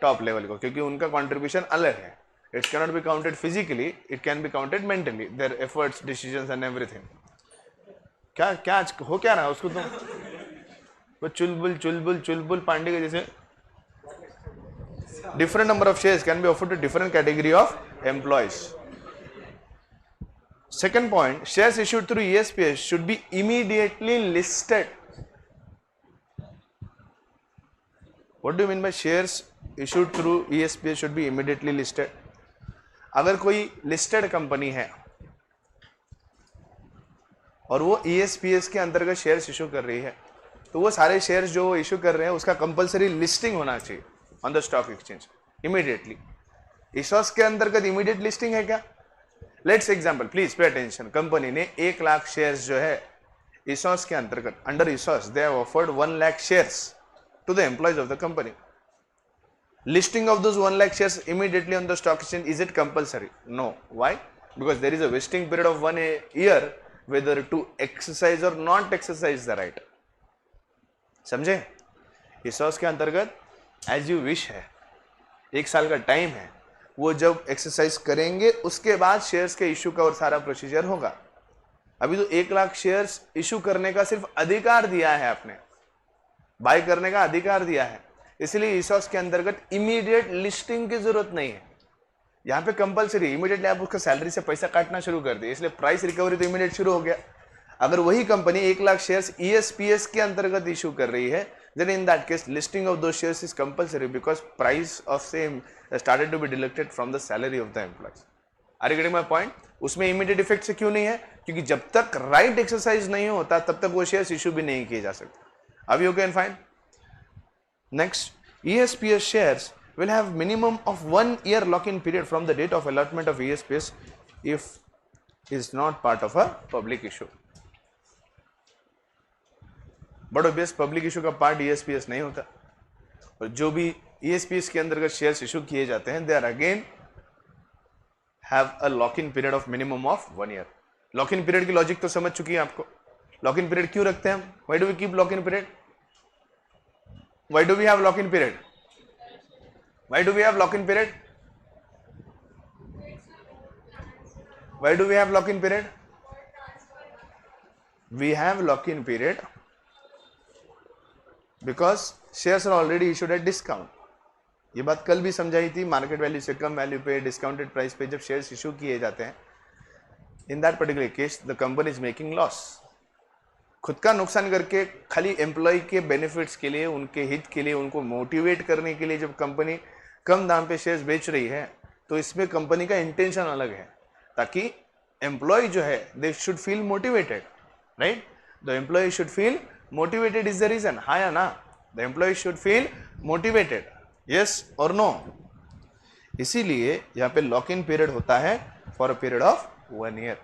टॉप लेवल को, क्योंकि उनका कॉन्ट्रीब्यूशन अलग है. It cannot be counted physically, it can be counted mentally, their efforts, decisions and everything. क्या क्या हो क्या रहा है उसको? तो वो चुलबुल चुलबुल चुलबुल पांडे के जैसे different number of shares can be offered to different category of employees. Second point, shares issued through ESPS should be immediately listed. What do you mean by shares issued through ESPS should be immediately listed? अगर कोई listed कंपनी है और वो ESPS के अंतर्गत शेयर्स इशू कर रही है, तो वो सारे शेयर्स जो वो इशू कर रहे हैं उसका कंपलसरी लिस्टिंग होना चाहिए on the stock exchange immediately. ESOS के अंतर्गत इमीडिएट लिस्टिंग है क्या? Let's example, please pay attention. Company ने 1 लाख शेयर्स जो है ईसॉस के अंतर्गत, under ESOS they have offered 1 lakh shares to the employees of the company. Listing of those 1 lakh shares immediately on the stock exchange, is it compulsory? No. Why? Because there is a vesting period of 1 year whether to exercise or not exercise the right. समझे? ईसॉस के अंतर्गत एज यू विश है, 1 साल का टाइम है, वो जब एक्सरसाइज करेंगे उसके बाद शेयर्स के इशू का और सारा प्रोसीजर होगा. अभी तो 1 लाख शेयर्स इशू करने का सिर्फ अधिकार दिया है आपने, बाय करने का अधिकार दिया है, इसलिए ईसॉस के अंतर्गत इमीडिएट लिस्टिंग की जरूरत नहीं है. यहाँ पे कंपलसरी इमीडिएटली आप उसका सैलरी से पैसा काटना शुरू कर दिए, इसलिए प्राइस रिकवरी तो इमीडिएट शुरू हो गया. अगर वही कंपनी 1 लाख शेयर्स ESPS के अंतर्गत इशू कर रही है, then in that case listing of those shares is compulsory because price of same started to be deducted from the salary of the employees. Are you getting my point? उसमें immediate effect से क्यों नहीं है? क्योंकि जब तक right exercise नहीं होता तब तक वो shares issue भी नहीं किए जा सकते. अब you can find Next, ESPS shares will have minimum of 1 year lock-in period from the date of allotment of ESPS if is not part of a public issue. But obvious public issue का पार्ट ESPS नहीं होता, और जो भी ESPS के अंतर्गत शेयर्स इशू किए जाते हैं, they are again have a lock in period of minimum of 1 year. Lock in period की लॉजिक तो समझ चुकी है आपको. लॉक इन पीरियड क्यों रखते हैं हम? Why do we keep lock in period? Why do we have lock in period? Why do we have lock in period? Why do we have lock in period? We have lock in period because shares are already issued at discount. ये बात कल भी समझाई थी. मार्केट वैल्यू से कम वैल्यू पे, डिस्काउंटेड प्राइस पे जब शेयर्स इशू किए जाते हैं, in that particular case the company is making loss. खुद का नुकसान करके खाली एम्प्लॉय के बेनिफिट्स के लिए, उनके हित के लिए, उनको मोटिवेट करने के लिए जब कंपनी कम दाम पे शेयर्स बेच रही है, तो इसमें कंपनी का इंटेंशन अलग है, ताकि एम्प्लॉय जो है they should feel motivated, right? The employee should feel motivated is the reason. हाँ या ना? The employee should feel motivated, yes और नो. इसीलिए यहाँ पे लॉक इन पीरियड होता है for a period of 1 year.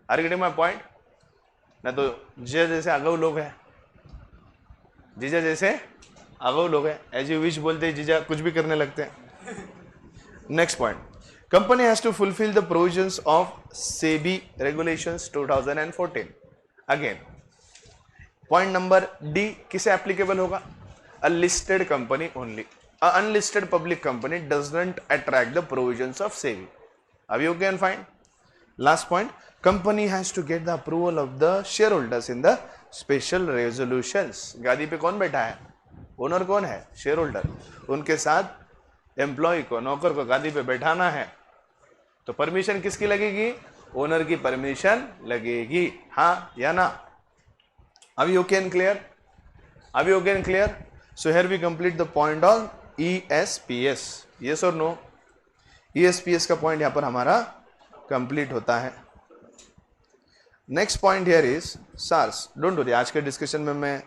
Are you getting my point? ना तो जीजा जैसे अगव लोग हैं, जीजा जैसे अगव लोग हैं, एज यू विश बोलते हैं जीजा, कुछ भी करने लगते हैं. Next point, company has to fulfil the provisions of SEBI regulations 2014. Again point number D किसे एप्लीकेबल होगा? A listed company only. A unlisted public company doesn't attract the provisions of SEBI. अब you can find. Last point, company has to get the approval of the shareholders in the special resolutions. गादी पे कौन बैठा है? ओनर कौन है? Shareholder. उनके साथ एम्प्लॉय को, नौकर को गादी पे बैठाना है, तो परमिशन किसकी लगेगी? ओनर की परमिशन लगेगी. हाँ या ना? अब यू कैन क्लियर? अब you can clear? So here we complete the point on ESPS. Yes और नो? ESPS का पॉइंट यहां पर हमारा कंप्लीट होता है. Next point here is SARS. Don't worry, आज के डिस्कशन में मैं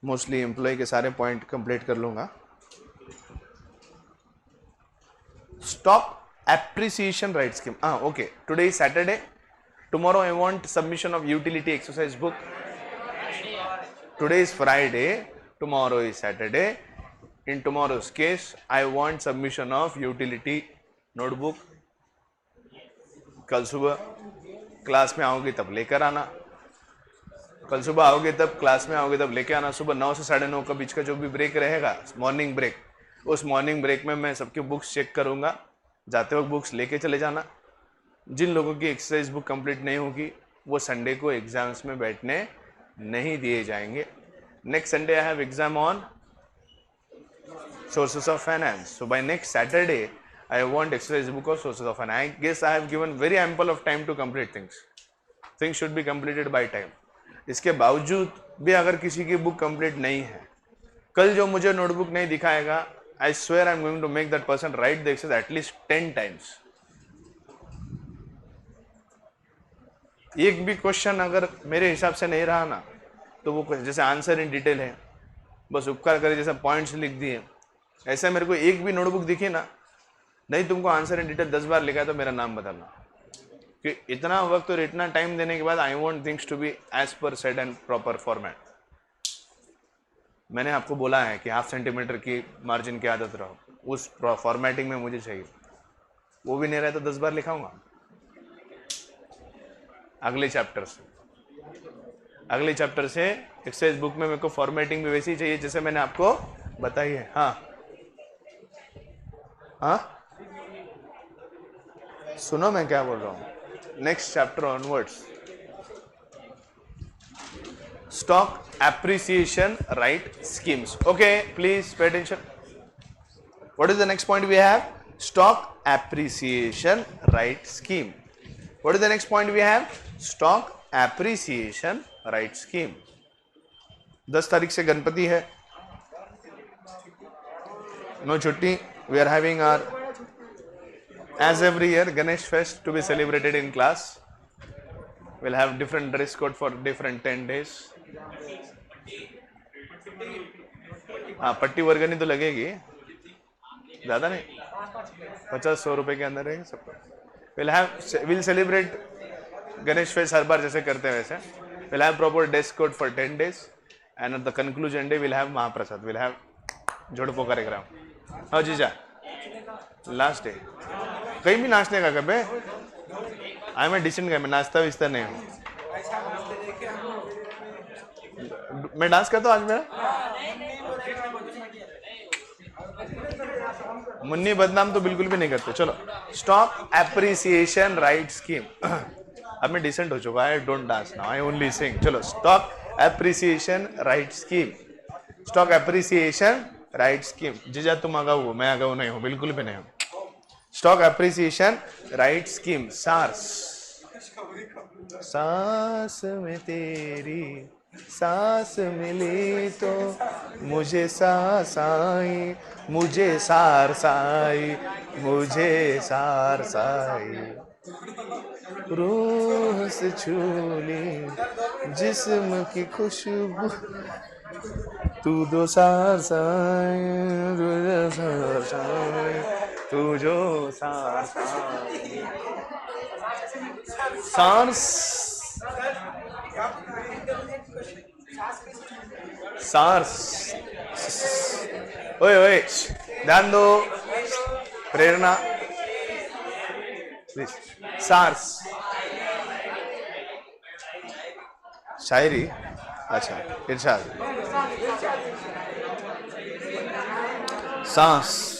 मोस्टली एम्प्लॉय के सारे पॉइंट कंप्लीट कर लूंगा. Stock appreciation right scheme. Okay, today is Saturday. Tomorrow I want submission of utility exercise book. Today is Friday, tomorrow is Saturday. In tomorrow's case, I want submission of utility notebook. कल सुबह क्लास में आओगे तब लेकर आना. कल सुबह आओगे तब क्लास में आओगे तब लेकर आना. सुबह 9 से 9:30 का बीच का जो भी ब्रेक रहेगा, मॉर्निंग ब्रेक, उस मॉर्निंग ब्रेक में मैं सबके बुक्स चेक करूंगा. जाते वक्त बुक्स लेके चले जाना. जिन लोगों की एक्सरसाइज बुक कंप्लीट नहीं होगी, वो संडे को एग्जाम्स में बैठने नहीं दिए जाएंगे. Next Sunday I have exam on sources of finance. So by next Saturday I want exercise book of sources of finance. I guess I have given very ample of time to complete things. Things should be completed by time. इसके बावजूद भी अगर किसी की बुक कंप्लीट नहीं है, कल जो मुझे नोटबुक नहीं दिखाएगा, I swear I am going to make that person write the exercise at least 10 times. एक भी क्वेश्चन अगर मेरे हिसाब से नहीं रहा ना, तो वो जैसे आंसर इन डिटेल है, बस उपकार करे जैसे पॉइंट्स लिख दिए, ऐसा मेरे को एक भी नोटबुक दिखे ना, नहीं तुमको आंसर इन डिटेल 10 बार लिखा है तो मेरा नाम बताना. कि इतना वक्त और इतना टाइम देने के बाद I want things to be as per said and proper format. मैंने आपको बोला है कि 0.5 सेंटीमीटर की मार्जिन की आदत रहो, उस फॉर्मेटिंग में मुझे चाहिए. वो भी नहीं रहा तो 10 बार लिखाऊंगा. अगले चैप्टर से एक्सरसाइज बुक में मेरे को फॉर्मेटिंग भी वैसी चाहिए जैसे मैंने आपको बताई है. हाँ, सुनो मैं क्या बोल रहा हूं. Next chapter onwards, stock appreciation right schemes. Okay, please pay attention. What is the next point we have? Stock appreciation right scheme. What is the next point we have? Stock appreciation right scheme. 10 तारीख से गणपति है, no छुट्टी. We are having our, as every year, Ganesh Fest to be celebrated in class. We'll have different dress code for different 10 days. हाँ पट्टी वर्गनी तो लगेगी, ज्यादा नहीं, 50-100 रुपए के अंदर रहेगा सबका। विल सेलिब्रेट गणेश फेस्ट हर बार जैसे करते हैं वैसे। Will have proper dress code for 10 days and at the conclusion day will have महाप्रसाद, विल हैव जोड़पो कार्यक्रम। हाँ जीजा, लास्ट डे कहीं भी नाचने का कब है? आई मैं डिसेंट का, मैं नाचता विस्ता नहीं हूँ। मैं डांस करता हूँ आज मेरा। मुन्नी बदनाम तो बिल्कुल भी नहीं करते। चलो, स्टॉप एप्रिसिएशन राइट स्कीम। अब मैं डिसेंट हो चुका, I don't dance now, I only sing. चलो, stock appreciation right scheme, stock appreciation right scheme. जीजा तुम अगाऊ हो, मैं अगाऊ नहीं हूँ, बिल्कुल भी नहीं हूँ। Stock appreciation right scheme. SARS, सांस में तेरी सांस मिली तो मुझे सांस आई, मुझे सार्स आई, मुझे सार्स आई। रूह से छूली जिस्म की खुशबू, तू दो सांस आई, तू जो सांस आई। सांस, सांस, ओए ओए ध्यान दो, प्रेरणा प्लीज। सांस, शायरी, अच्छा इरशाद। सांस,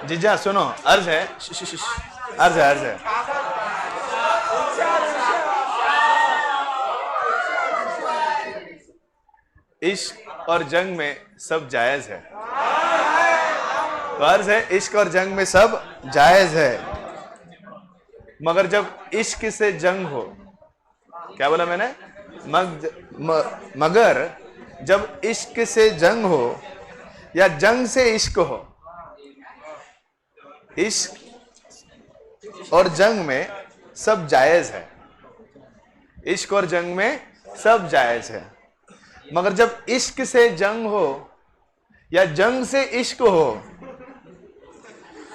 जीजा सुनो, अर्ज है, अर्ज है, अर्ज है। इश्क और जंग में सब जायज है। तो अर्ज है, इश्क और जंग में सब जायज है, मगर जब इश्क से जंग हो, क्या बोला मैंने? मगर जब इश्क से जंग हो या जंग से इश्क हो, इश्क और जंग में सब जायज है, इश्क और जंग में सब जायज है, मगर जब इश्क से जंग हो या जंग से इश्क हो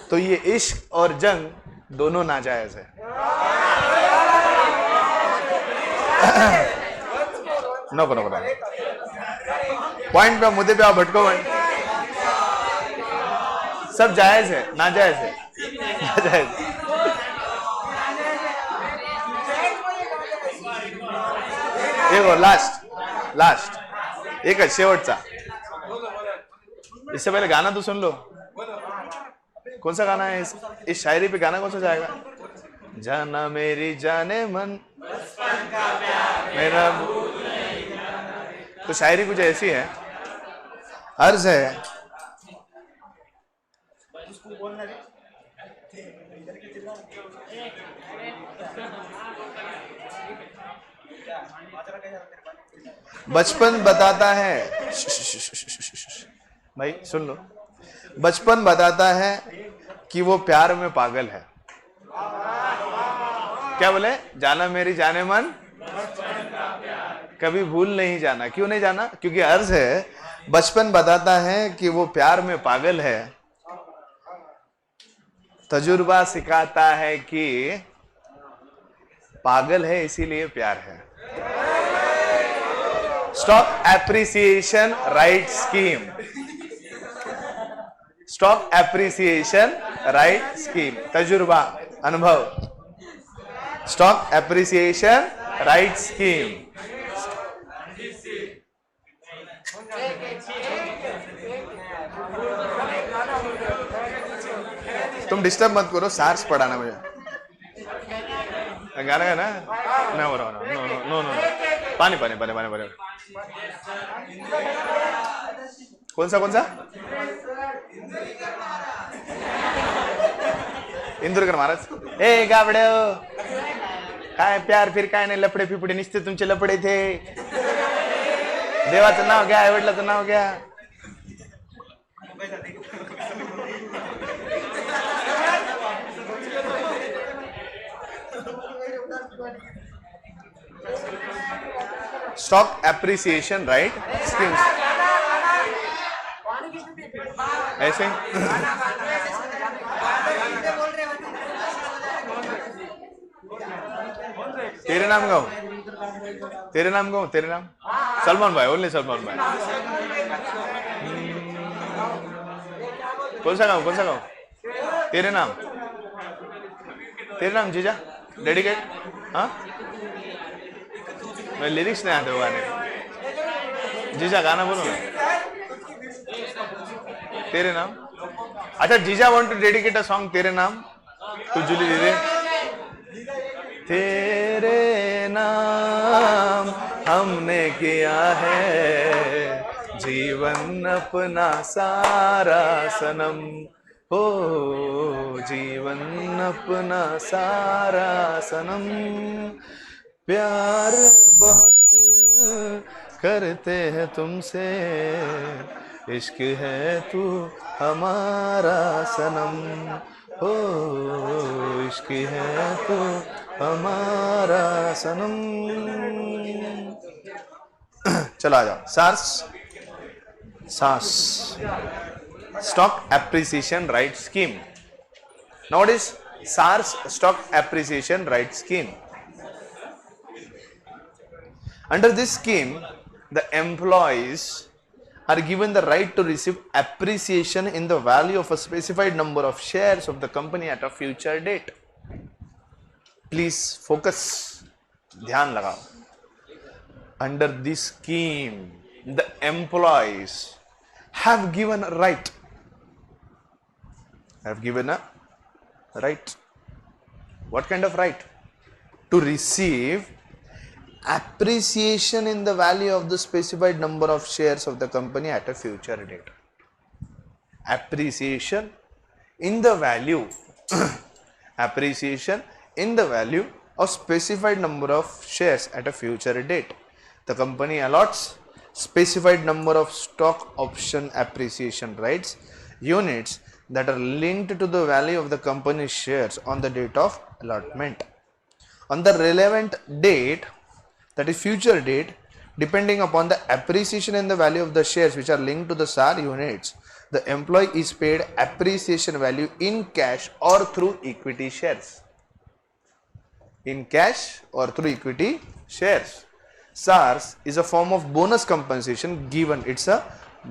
तो ये इश्क और जंग दोनों नाजायज है। नको नको पॉइंट पे, मुद्दे पे आप भटको मत। सब जायज है, नाजायज है, नाजायज। एक और लास्ट, लास्ट एक है शेवटचा। इससे पहले गाना तो सुन लो। कौन सा गाना है इस शायरी पे? गाना कौन सा जाएगा? जाना मेरी जाने मन मेरा। तो शायरी कुछ ऐसी है, अर्ज है, बचपन बताता है, भाई सुन लो, बचपन बताता है कि वो प्यार में पागल है। क्या बोले? जाना मेरी जाने मन, कभी भूल नहीं जाना। क्यों नहीं जाना? क्योंकि अर्ज है, बचपन बताता है कि वो प्यार में पागल है, तजुर्बा सिखाता है कि पागल है इसीलिए प्यार है। Stop appreciation right scheme, stock appreciation right scheme. तजुर्बा, अनुभव, स्टॉप एप्रिसिएशन राइट स्कीम। तुम डिस्टर्ब मत करो, सार्स पढ़ाना मुझे। गाना है ना? नहीं हो रहा, नो नो नो नो, पानी पानी पानी पानी पानी। कौन सा कौन सा? इंदुरकर महाराज। ए गाबडे, काय प्यार फिर काय नाही, लपडे फिपडे निसते तुमचे लपडे थे। देवाचं नाव घ्या, आईवडिलाचं नाव घ्या, स्टॉक एप्रिसिएशन राइट स्कीम्स ऐसे तेरे नाम गाओ तेरे नाम गाओ तेरे नाम सलमान भाई ओनली सलमान भाई कौन सा गाओ तेरे नाम जीजा डेडिकेट हाँ मैं लिरिक्स नहीं आते वो गाने जीजा गाना बोलो ना तेरे नाम अच्छा जीजा want to dedicate a song तेरे नाम टू जूली दीदी तेरे नाम हमने किया है जीवन अपना सारा सनम हो जीवन अपना सारा सनम प्यार बहुत करते हैं तुमसे इश्क है तू हमारा सनम हो इश्क है तू हमारा सनम चला जाओ SARS stock appreciation right scheme now what is SARS stock appreciation right scheme under this scheme the employees are given the right to receive appreciation in the value of a specified number of shares of the company at a future date please focus ध्यान लगाओ under this scheme the employees have given a right what kind of right to receive appreciation in the value of the specified number of shares of the company at a future date appreciation in the value appreciation in the value of specified number of shares at a future date the company allots specified number of stock option appreciation rights units that are linked to the value of the company's shares on the date of allotment on the relevant date that is future date depending upon the appreciation in the value of the shares which are linked to the SAR units the employee is paid appreciation value in cash or through equity shares SARS is a form of bonus compensation given it's a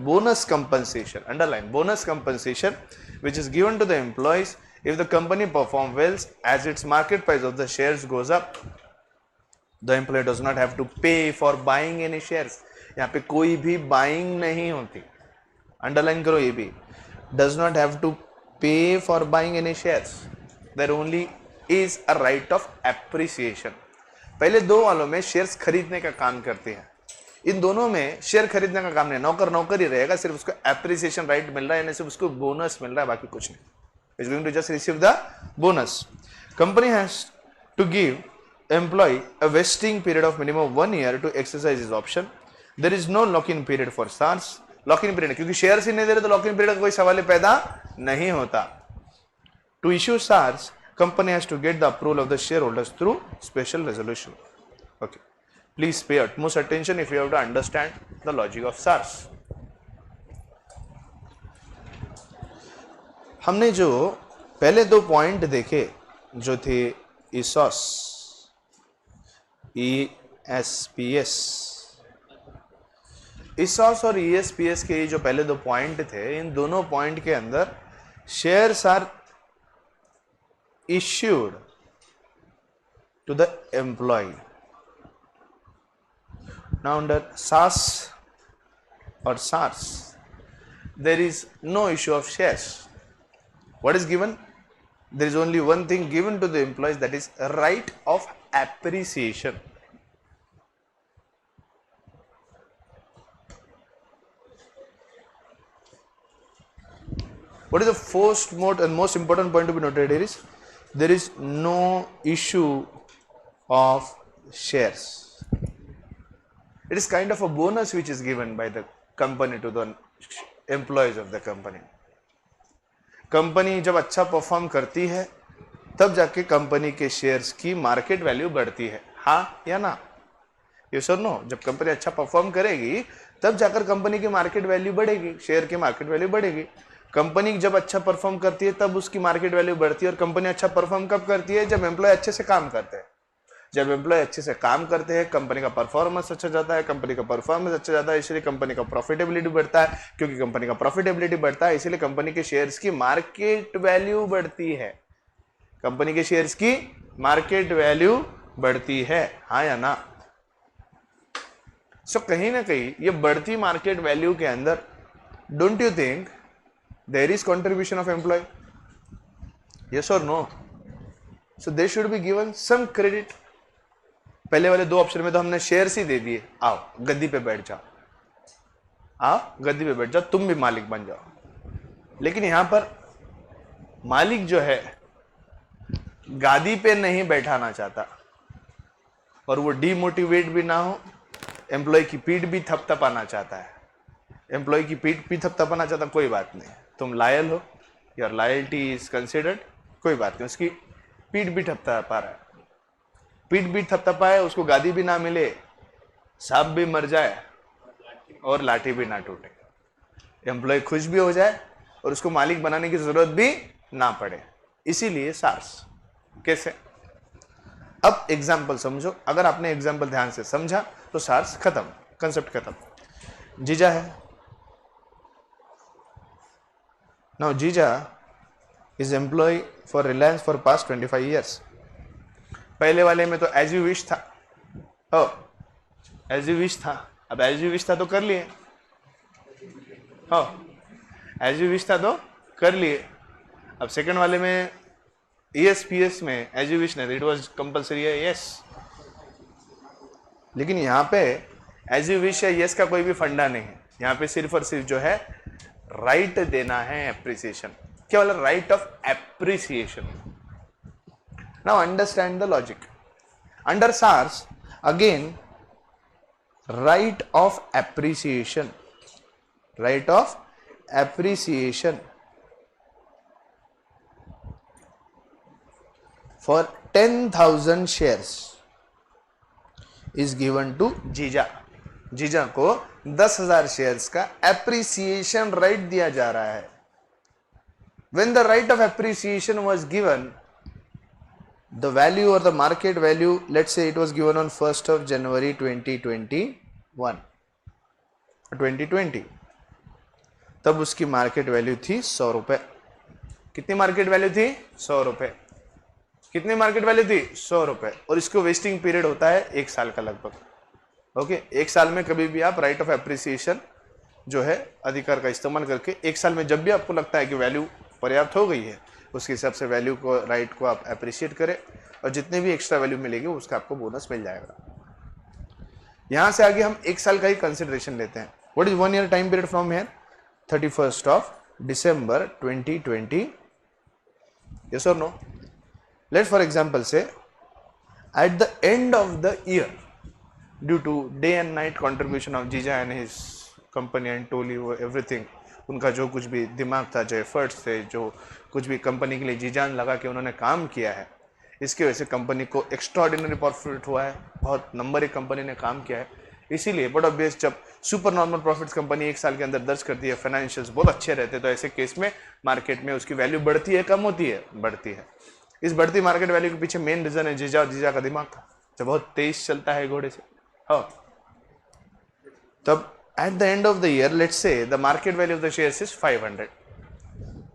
bonus compensation underline bonus compensation which is given to the employees if the company perform well as its market price of the shares goes up the employee does not have to pay for buying any shares यहाँ पे कोई भी buying नहीं होती underline करो ये भी does not have to pay for buying any shares there only is a right of appreciation पहले दो वालों में शेयर्स खरीदने का काम करते हैं इन दोनों में शेयर खरीदने का काम नहीं नौकर ही रहेगा सिर्फ उसको एप्रिसिएशन राइट मिल रहा है यानी सिर्फ उसको बोनस मिल रहा है बाकी कुछ नहीं is going to just receive the bonus company has to give employee a vesting period of minimum 1 year to exercise his option there is no lock in period for SARS lock in period क्योंकि शेयर्स ही नहीं दे रहे तो लॉक इन पीरियड का कोई सवाल पैदा नहीं होता to issue SARS company has to get the approval of the shareholders through special resolution okay please pay utmost attention if you have to understand the logic of SARS हमने जो पहले दो पॉइंट देखे जो थे ESOS ESPS और ESPS के जो पहले दो पॉइंट थे इन दोनों पॉइंट के अंदर shares are issued to the employee. Now under SAS or SARS, there is no issue of shares. What is given? There is only one thing given to the employees, that is a right of appreciation. What is the first and most important point to be noted here is there is no issue of shares. It is kind of a bonus which is given by the company to the employees of the company. Company जब अच्छा परफॉर्म करती है तब जाके कंपनी के शेयर्स की मार्केट वैल्यू बढ़ती है, हाँ या ना? यस और नो? जब कंपनी अच्छा परफॉर्म करेगी तब जाकर कंपनी की मार्केट वैल्यू बढ़ेगी, शेयर की मार्केट वैल्यू बढ़ेगी। कंपनी जब अच्छा परफॉर्म करती है तब उसकी मार्केट वैल्यू बढ़ती है। और कंपनी अच्छा परफॉर्म कब करती है? जब एम्प्लॉय अच्छे से काम करते हैं। जब एम्प्लॉय अच्छे से काम करते हैं कंपनी का परफॉर्मेंस अच्छा जाता है, कंपनी का परफॉर्मेंस अच्छा जाता है, इसलिए कंपनी का प्रॉफिटेबिलिटी बढ़ता है। क्योंकि कंपनी का प्रॉफिटेबिलिटी बढ़ता है इसलिए कंपनी के शेयर्स की मार्केट वैल्यू बढ़ती है। कंपनी के शेयर्स की मार्केट वैल्यू बढ़ती है, हाँ या ना? सो कहीं ना कहीं ये बढ़ती मार्केट वैल्यू के अंदर don't you think there is contribution of employee? Yes और no? So they should be given some credit. पहले वाले दो ऑप्शन में तो हमने शेयर्स ही दे दिए, आओ गद्दी पे बैठ जाओ, आओ गद्दी पे बैठ जाओ, तुम भी मालिक बन जाओ। लेकिन यहां पर मालिक जो है गादी पे नहीं बैठाना चाहता और वो डीमोटिवेट भी ना हो, एम्प्लॉय की पीठ भी थपथपाना चाहता है। एम्प्लॉय की पीठ भी थपथपाना चाहता, कोई बात नहीं, तुम लायल हो, योर लॉयल्टी इज कंसिडर्ड, कोई बात नहीं। उसकी पीठ भी थपथपा रहा है, पीठ भी थपथपाए, उसको गादी भी ना मिले, सांप भी मर जाए और लाठी भी ना टूटे, एम्प्लॉय खुश भी हो जाए और उसको मालिक बनाने की जरूरत भी ना पड़े, इसीलिए सार्स। कैसे? अब एग्जाम्पल समझो। अगर आपने एग्जाम्पल ध्यान से समझा तो सार्स खत्म, कंसेप्ट खत्म। जीजा है, नाउ जीजा is employee for Reliance for past 25 years. पहले वाले में तो एज यू विश था, ओ एज यू विश था, अब एज यू विश था तो कर लिए, हो एज यू विश था तो कर लिए। अब सेकंड वाले में ESPS में एज यू विश नहीं, इट वाज कंपलसरी है, यस। लेकिन यहां पे एज यू विश या यस का कोई भी फंडा नहीं है, यहां पे सिर्फ और सिर्फ जो है राइट देना है, एप्रिसिएशन, केवल right of appreciation. Now understand the logic. Under SARS again right of appreciation, right of appreciation for 10,000 shares is given to जीजा। जीजा को 10,000 शेयर्स का एप्रिसिएशन राइट दिया जा रहा है। when the right of appreciation was given, the value or the market value, let's say it was given on 1st of January 2021 2020, तब उसकी मार्केट वैल्यू थी 100 रुपए। कितनी मार्केट वैल्यू थी? 100 रुपए। कितनी मार्केट वैल्यू थी? 100 रुपए। और इसको वेस्टिंग पीरियड होता है 1 साल का लगभग। ओके, 1 साल में कभी भी आप राइट ऑफ एप्रिसिएशन जो है अधिकार का इस्तेमाल करके 1 साल में जब भी आपको लगता है कि वैल्यू पर्याप्त हो गई है उसके हिसाब से वैल्यू को, राइट को आप अप्रिशिएट करें और जितनी भी एक्स्ट्रा वैल्यू मिलेगी उसका आपको बोनस मिल जाएगा। यहां से आगे हम 1 साल का ही कंसिडरेशन लेते हैं। What is 1 year time period from here? 31st of December 2020, yes or no? Let for example say at the end of the year, due to day and night contribution of Jija and his company and Toli everything, उनका जो कुछ भी दिमाग था, जो एफर्ट्स थे, जो कुछ भी कंपनी के लिए जी जान लगा के उन्होंने काम किया है, इसकी वजह से कंपनी को एक्स्ट्राऑर्डिनरी प्रॉफिट हुआ है, बहुत नंबर एक कंपनी ने काम किया है। इसीलिए बट ऑब्वियस जब सुपर नॉर्मल प्रॉफिट्स कंपनी 1 साल के अंदर दर्ज करती है, फाइनेंशियल्स बहुत अच्छे रहते हैं, तो ऐसे केस में मार्केट में उसकी वैल्यू बढ़ती है, कम होती है? बढ़ती है। इस बढ़ती मार्केट वैल्यू के पीछे मेन रीजन है जीजा और जीजा का दिमाग था, जो बहुत तेज चलता है घोड़े से। हाँ, तब at the end of the year, let's say the market value of the shares is 500.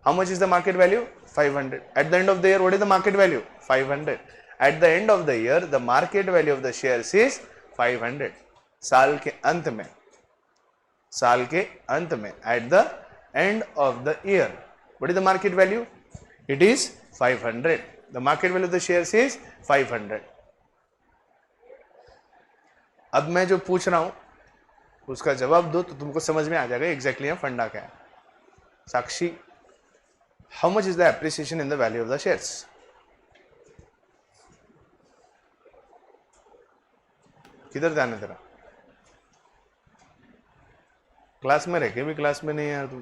How much is the market value? 500. At the end of the year, what is the market value? 500. At the end of the year, the market value of the shares is 500. साल के अंत में, साल के अंत में, at the end of the year, what is the market value? It is 500. The market value of the shares is 500. अब मैं जो पूछ रहा हूं उसका जवाब दो तो तुमको समझ में आ जाएगा एग्जैक्टली यहाँ फंडा क्या है। Sakshi, how much is the appreciation in the value of the shares? किधर ध्यान है तेरा? क्लास में रह के भी क्लास में नहीं है यार तू।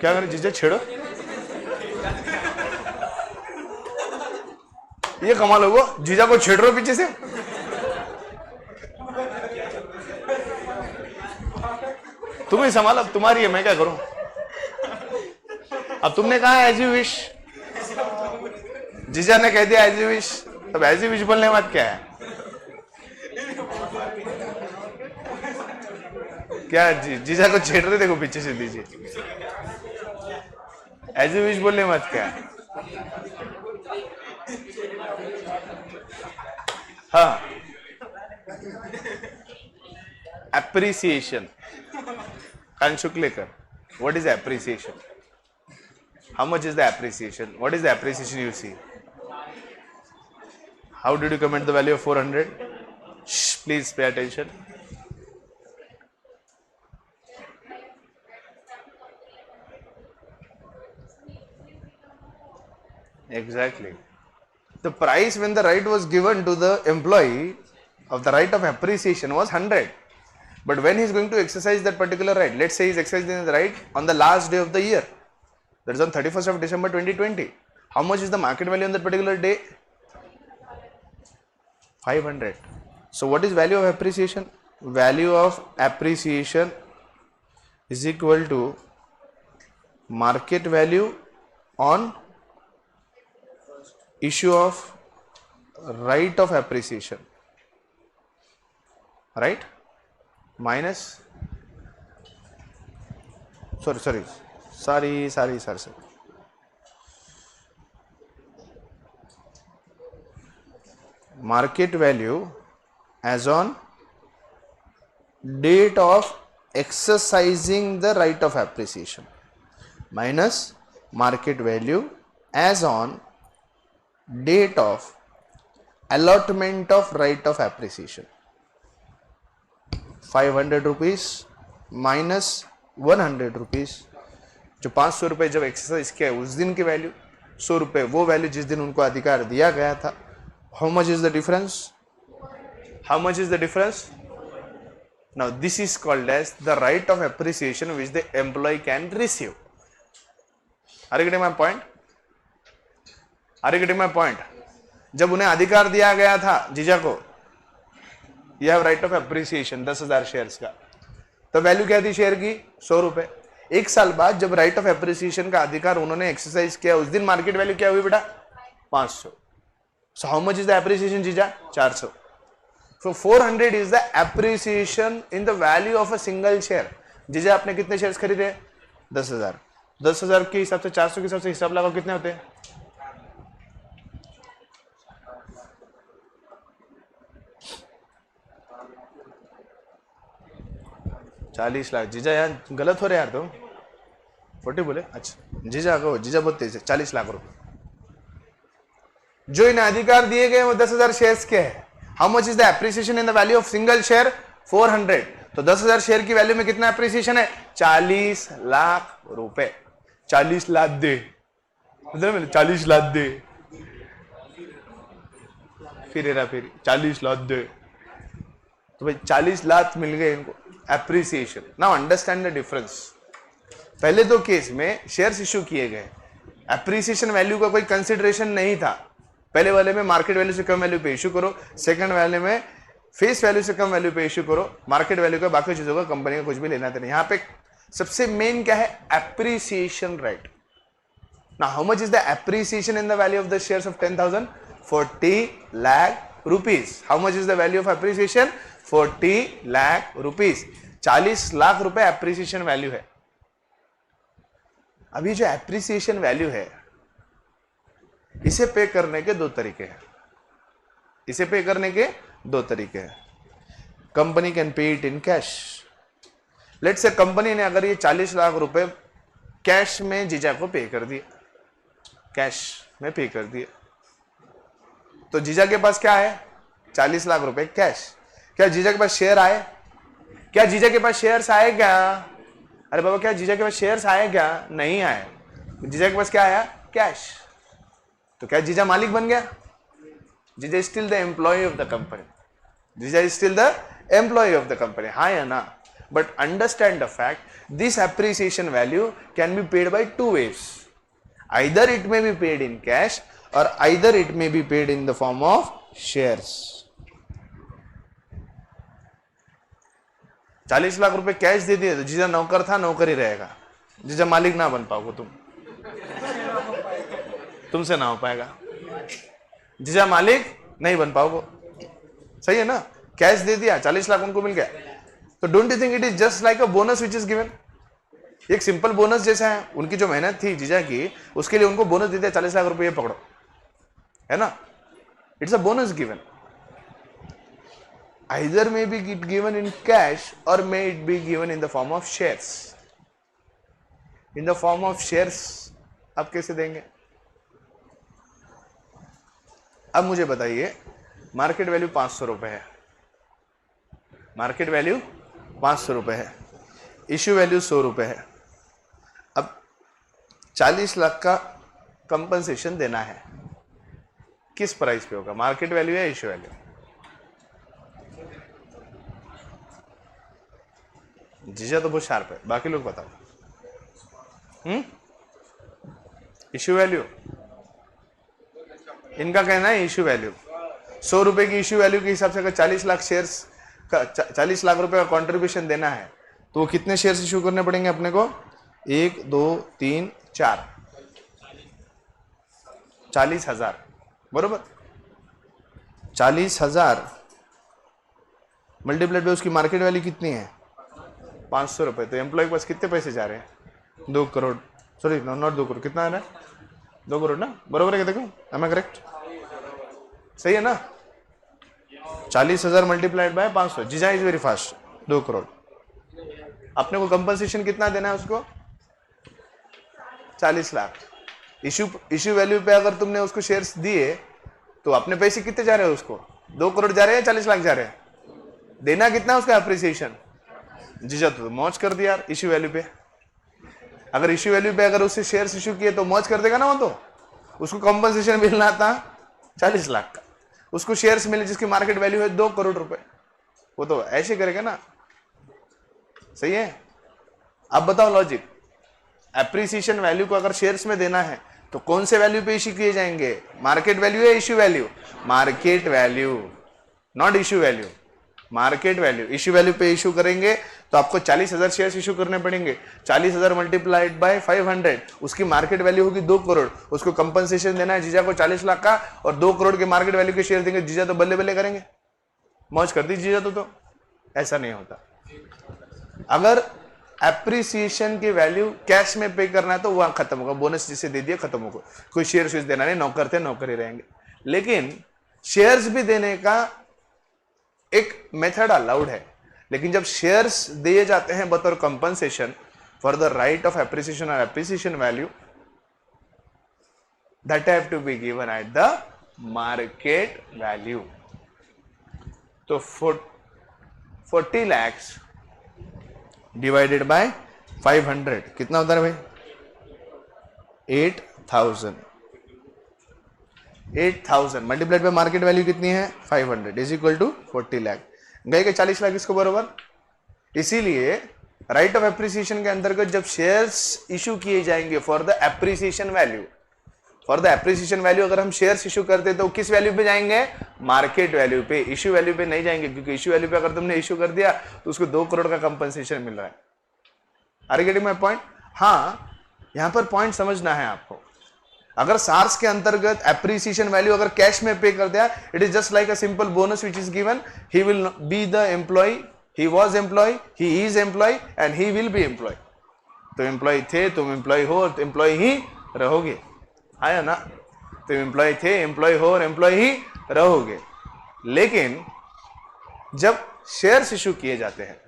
क्या करें जीजा, छेड़ो। ये कमाल होगा, जीजा को छेड़ रहे हो पीछे से। तुम्हें संभाल, अब तुम्हारी है, मैं क्या करूं। अब तुमने कहा एज यू विश, जीजा ने कह दिया एज यू विश, तब एज यू विश बोलने के बाद क्या है? क्या जीजा को छेड़ रहे, देखो पीछे से दीजिए। एज यू विश बोलने के बाद क्या है? हाँ, appreciation. Kanshuklekar, what is appreciation? How much is the appreciation? What is the appreciation you see? How did you comment the value of 400? Shh, please pay attention. Exactly. The price when the right was given to the employee of the right of appreciation was 100. But when he is going to exercise that particular right, let's say he is exercising the right on the last day of the year, that is on 31st of December 2020. How much is the market value on that particular day? 500. So what is value of appreciation? Value of appreciation is equal to market value on issue of right of appreciation, right, minus sorry market value as on date of exercising the right of appreciation minus market value as on date of allotment of right of appreciation. 500 rupees minus 100 rupees, जो 500 रुपये जब एक्सरसाइज किया है उस दिन की वैल्यू, 100 रुपये वो वैल्यू जिस दिन उनको अधिकार दिया गया था. How much is the difference? How much is the difference? Now this is called as the right of appreciation which the employee can receive. Are you getting my point? Are you getting my point? जब उन्हें अधिकार दिया गया था जीजा को, you have right of appreciation 10,000 shares का, तो वैल्यू क्या थी शेयर की? 100 रुपए. एक साल बाद जब राइट ऑफ एप्रिसिएशन का अधिकार उन्होंने एक्सरसाइज किया, उस दिन मार्केट वैल्यू क्या हुई बेटा? 500. So how much is the appreciation जीजा? 400. So 400 is the appreciation in the value of a single share. जीजा आपने कितने शेयर्स खरीदे? 10,000. 10,000 के हिसाब से 400 के हिसाब से हिसाब लगाओ कितने होते हैं? 40 लाख. जीजा यार गलत हो रहे यार, तुम 40 बोले. अच्छा जीजा को, जीजा बहुत तेज है. 40 लाख रुपए जो इन्हें अधिकार दिए गए वो 10,000 शेयर्स के है. How much is the appreciation in the value of single share? 400. तो 10,000 शेयर की वैल्यू में कितना एप्रिसिएशन है? 40 लाख रुपए. 40 लाख दे, 40 लाख दे, फिर 40 लाख दे, तो भाई 40 लाख मिल गए इनको appreciation. Now understand the difference. पहले दो केस में शेयर्स इश्यू किए गए, एप्रिसिएशन वैल्यू का कोई कंसिडरेशन नहीं था. पहले वाले में मार्केट वैल्यू से कम वैल्यू पे इशू करो, सेकंड वाले में फेस वैल्यू से कम वैल्यू पे इशू करो, मार्केट वैल्यू का बाकी चीजों का कंपनी का कुछ भी लेना देना. यहाँ पे सबसे मेन क्या है? Appreciation right. Now how much is the appreciation in the value of the shares of 10,000? 40 lakh rupees. How much is the value of appreciation? 40 lakh rupees. 40 lakh रुपए एप्रिसिएशन वैल्यू है. अभी जो एप्रिसिएशन वैल्यू है इसे पे करने के दो तरीके हैं. इसे पे करने के दो तरीके हैं. Company can pay it in cash. Let's say company ने अगर ये 40 लाख रुपए कैश में जीजा को पे कर दिए, कैश में पे कर दिए, तो जीजा के पास क्या है? 40 लाख रुपए कैश. क्या जीजा के पास शेयर आए? क्या जीजा के पास शेयर्स आए क्या? अरे बाबा क्या जीजा के पास शेयर्स आए क्या? नहीं आए. जीजा के पास क्या आया? कैश. तो क्या जीजा मालिक बन गया? Jija still the employ of the company. Jija is still the employ of the company, हाँ या ना? But understand the fact this appreciation value can be paid by two ways, either it may be paid in cash और either it may be paid in the form of shares. 40 lakh रुपए कैश दे दिए तो जीजा नौकर था, नौकर ही रहेगा, जीजा मालिक ना बन पाओगे तुमसे ना हो पाएगा, जीजा मालिक नहीं बन पाओगे, सही है ना? कैश दे दिया, 40 लाख उनको मिल गया, तो don't you think it is just like a bonus which is given? एक सिंपल बोनस जैसा है, उनकी जो मेहनत थी जीजा की, उसके लिए उनको बोनस दे दिया 40 लाख रुपए, ये पकड़ो, है ना? It's a bonus given, either may be given in cash or may it be given in the form of shares. In the form of shares आप कैसे देंगे? अब मुझे बताइए, मार्केट वैल्यू 500 रुपए है, मार्केट वैल्यू 500 रुपए है, इश्यू वैल्यू 100 रुपए है, अब 40 लाख का कंपनसेशन देना है, किस प्राइस पे होगा, मार्केट वैल्यू या इश्यू वैल्यू? जीजा तो बहुत शार्प है, बाकी लोग बताओ। इश्यू वैल्यू, इनका कहना है इश्यू वैल्यू। 100 रुपए की इश्यू वैल्यू के हिसाब से अगर 40 लाख शेयर्स का 40 लाख रुपए का कंट्रीब्यूशन देना है तो वो कितने शेयर्स इश्यू करने पड़ेंगे अपने को? 1 2 3 4, 40,000 बरोबर। 40,000 मल्टीप्लाइड बाय उसकी मार्केट वैल्यू कितनी है? 500 रुपए। तो एम्प्लॉय के पास कितने पैसे जा रहे हैं? 2 करोड़, सॉरी नॉट 2 करोड़, कितना आ रहा है? 2 करोड़ ना, बरोबर है क्या? देखो, एम आई करेक्ट? सही है ना? 40,000 मल्टीप्लाइड बाय 500, जीजा इज वेरी फास्ट, 2 करोड़। अपने को कंपनसेशन कितना देना है उसको? 40 लाख। इश्यू वैल्यू पे अगर तुमने उसको शेयर्स दिए तो अपने पैसे कितने जा रहे हैं उसको? 2 करोड़ जा रहे हैं, 40 लाख जा रहे हैं। देना कितना उसका अप्रिसिएशन? जीजा तो मौज कर दिया यार इश्यू वैल्यू पे। अगर इश्यू वैल्यू पे अगर उससे शेयर्स इश्यू किए तो मौज कर देगा ना वो, तो उसको कंपनसेशन मिलना था 40 लाख का, उसको शेयर्स मिले जिसकी मार्केट वैल्यू है 2 करोड़ रुपए, वो तो ऐसे करेगा ना, सही है? अब बताओ लॉजिक, एप्रिसिएशन वैल्यू को अगर शेयर्स में देना है तो कौन से वैल्यू पे इश्यू किए जाएंगे? मार्केट वैल्यू या issue value? Market value, not issue value, market value. Issue value पे इश्यू करेंगे तो आपको 40,000 शेयर्स इश्यू करने पड़ेंगे, 40,000 मल्टीप्लाइड बाय 500, उसकी मार्केट वैल्यू होगी 2 करोड़, उसको कंपनसेशन देना है जीजा को 40 लाख का, और 2 करोड़ के मार्केट वैल्यू के शेयर देंगे, जीजा तो बल्ले बल्ले करेंगे, मौज कर दी जीजा तो ऐसा नहीं होता। अगर एप्रिसिएशन की वैल्यू कैश में पे करना है तो वहां खत्म होगा, बोनस जिसे दे दिया खत्म होगा, कोई शेयर देना नहीं, नौकर थे नौकर ही रहेंगे। लेकिन शेयर्स भी देने का एक मेथड अलाउड है, लेकिन जब शेयर्स दिए जाते हैं बतौर compensation for the right of appreciation और appreciation value, that have to be given at the market value. तो 40 lakhs डिवाइडेड बाय 500 कितना होता है भाई? 8,000 मल्टीप्लाइड बाय मार्केट वैल्यू कितनी है? 500 इज इक्वल टू 40 लाख। गए के 40 लाख इसको बरोबर। इसीलिए राइट ऑफ एप्रिसिएशन के अंतर्गत जब शेयर्स इशू किए जाएंगे for the appreciation value, for the appreciation value अगर हम शेयर्स इशू करते तो किस वैल्यू पे जाएंगे? मार्केट वैल्यू पे, इशू वैल्यू पे नहीं जाएंगे, क्योंकि इशू वैल्यू पे अगर तुमने इशू कर दिया तो उसको 2 करोड़ का कंपनसेशन मिल रहा है। Are you getting my point? हाँ, यहां पर पॉइंट समझना है आपको। अगर सार्स के अंतर्गत एप्रिसिएशन वैल्यू अगर कैश में पे कर दिया, it is just like a simple bonus which is given, he will be the employee, he was employee, he is employee and he will be employee. तो एम्प्लॉय थे, तुम एम्प्लॉय हो, तो एम्प्लॉय ही रहोगे, आया ना? तो एम्प्लॉय थे, एम्प्लॉय हो और एम्प्लॉय ही रहोगे। लेकिन जब शेयर्स इशू किए जाते हैं,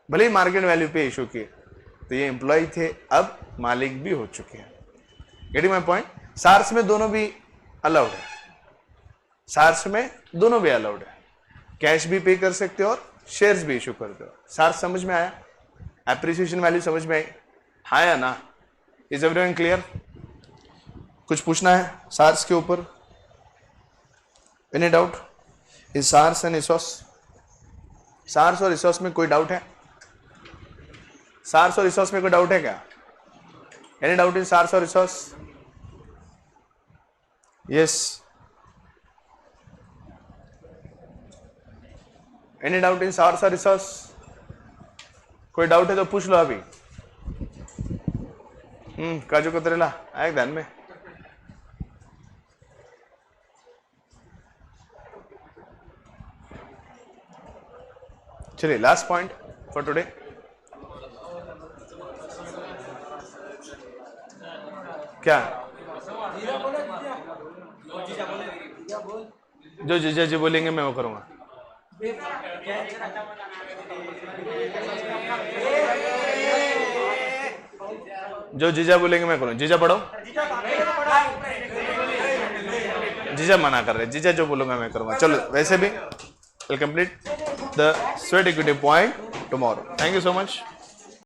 भले ही मार्केट वैल्यू पे इशू किए, तो ये एम्प्लॉय थे, अब मालिक भी हो चुके हैं। Getting my point? सार्स में दोनों भी अलाउड है, सार्स में दोनों भी अलाउड है, कैश भी पे कर सकते हो और शेयर्स भी इशू करते हो। सार्स समझ में आया? एप्रिसिएशन वैल्यू समझ में आई? हाँ या ना? Is everyone clear? कुछ पूछना है सार्स के ऊपर? Any doubt? SARs and ESOS, SARs और इसोस में कोई डाउट है? सार्स और इसोस में कोई डाउट है क्या? एनी डाउट इन सार्स और ESOS? Yes, any doubt in SARs और इसोस? कोई डाउट है तो पूछ लो अभी। काजू कतरेला आए ध्यान में? चलिए लास्ट पॉइंट फॉर टुडे। क्या? जो जीजा जी बोलेंगे मैं वो करूंगा। जो जीजा बोलेंगे मैं करूंगा। जीजा पढ़ो। जीजा मना कर रहे, जीजा जो बोलूंगा मैं करूंगा। चलो वैसे भी will complete the sweat equity point tomorrow. Thank you so much.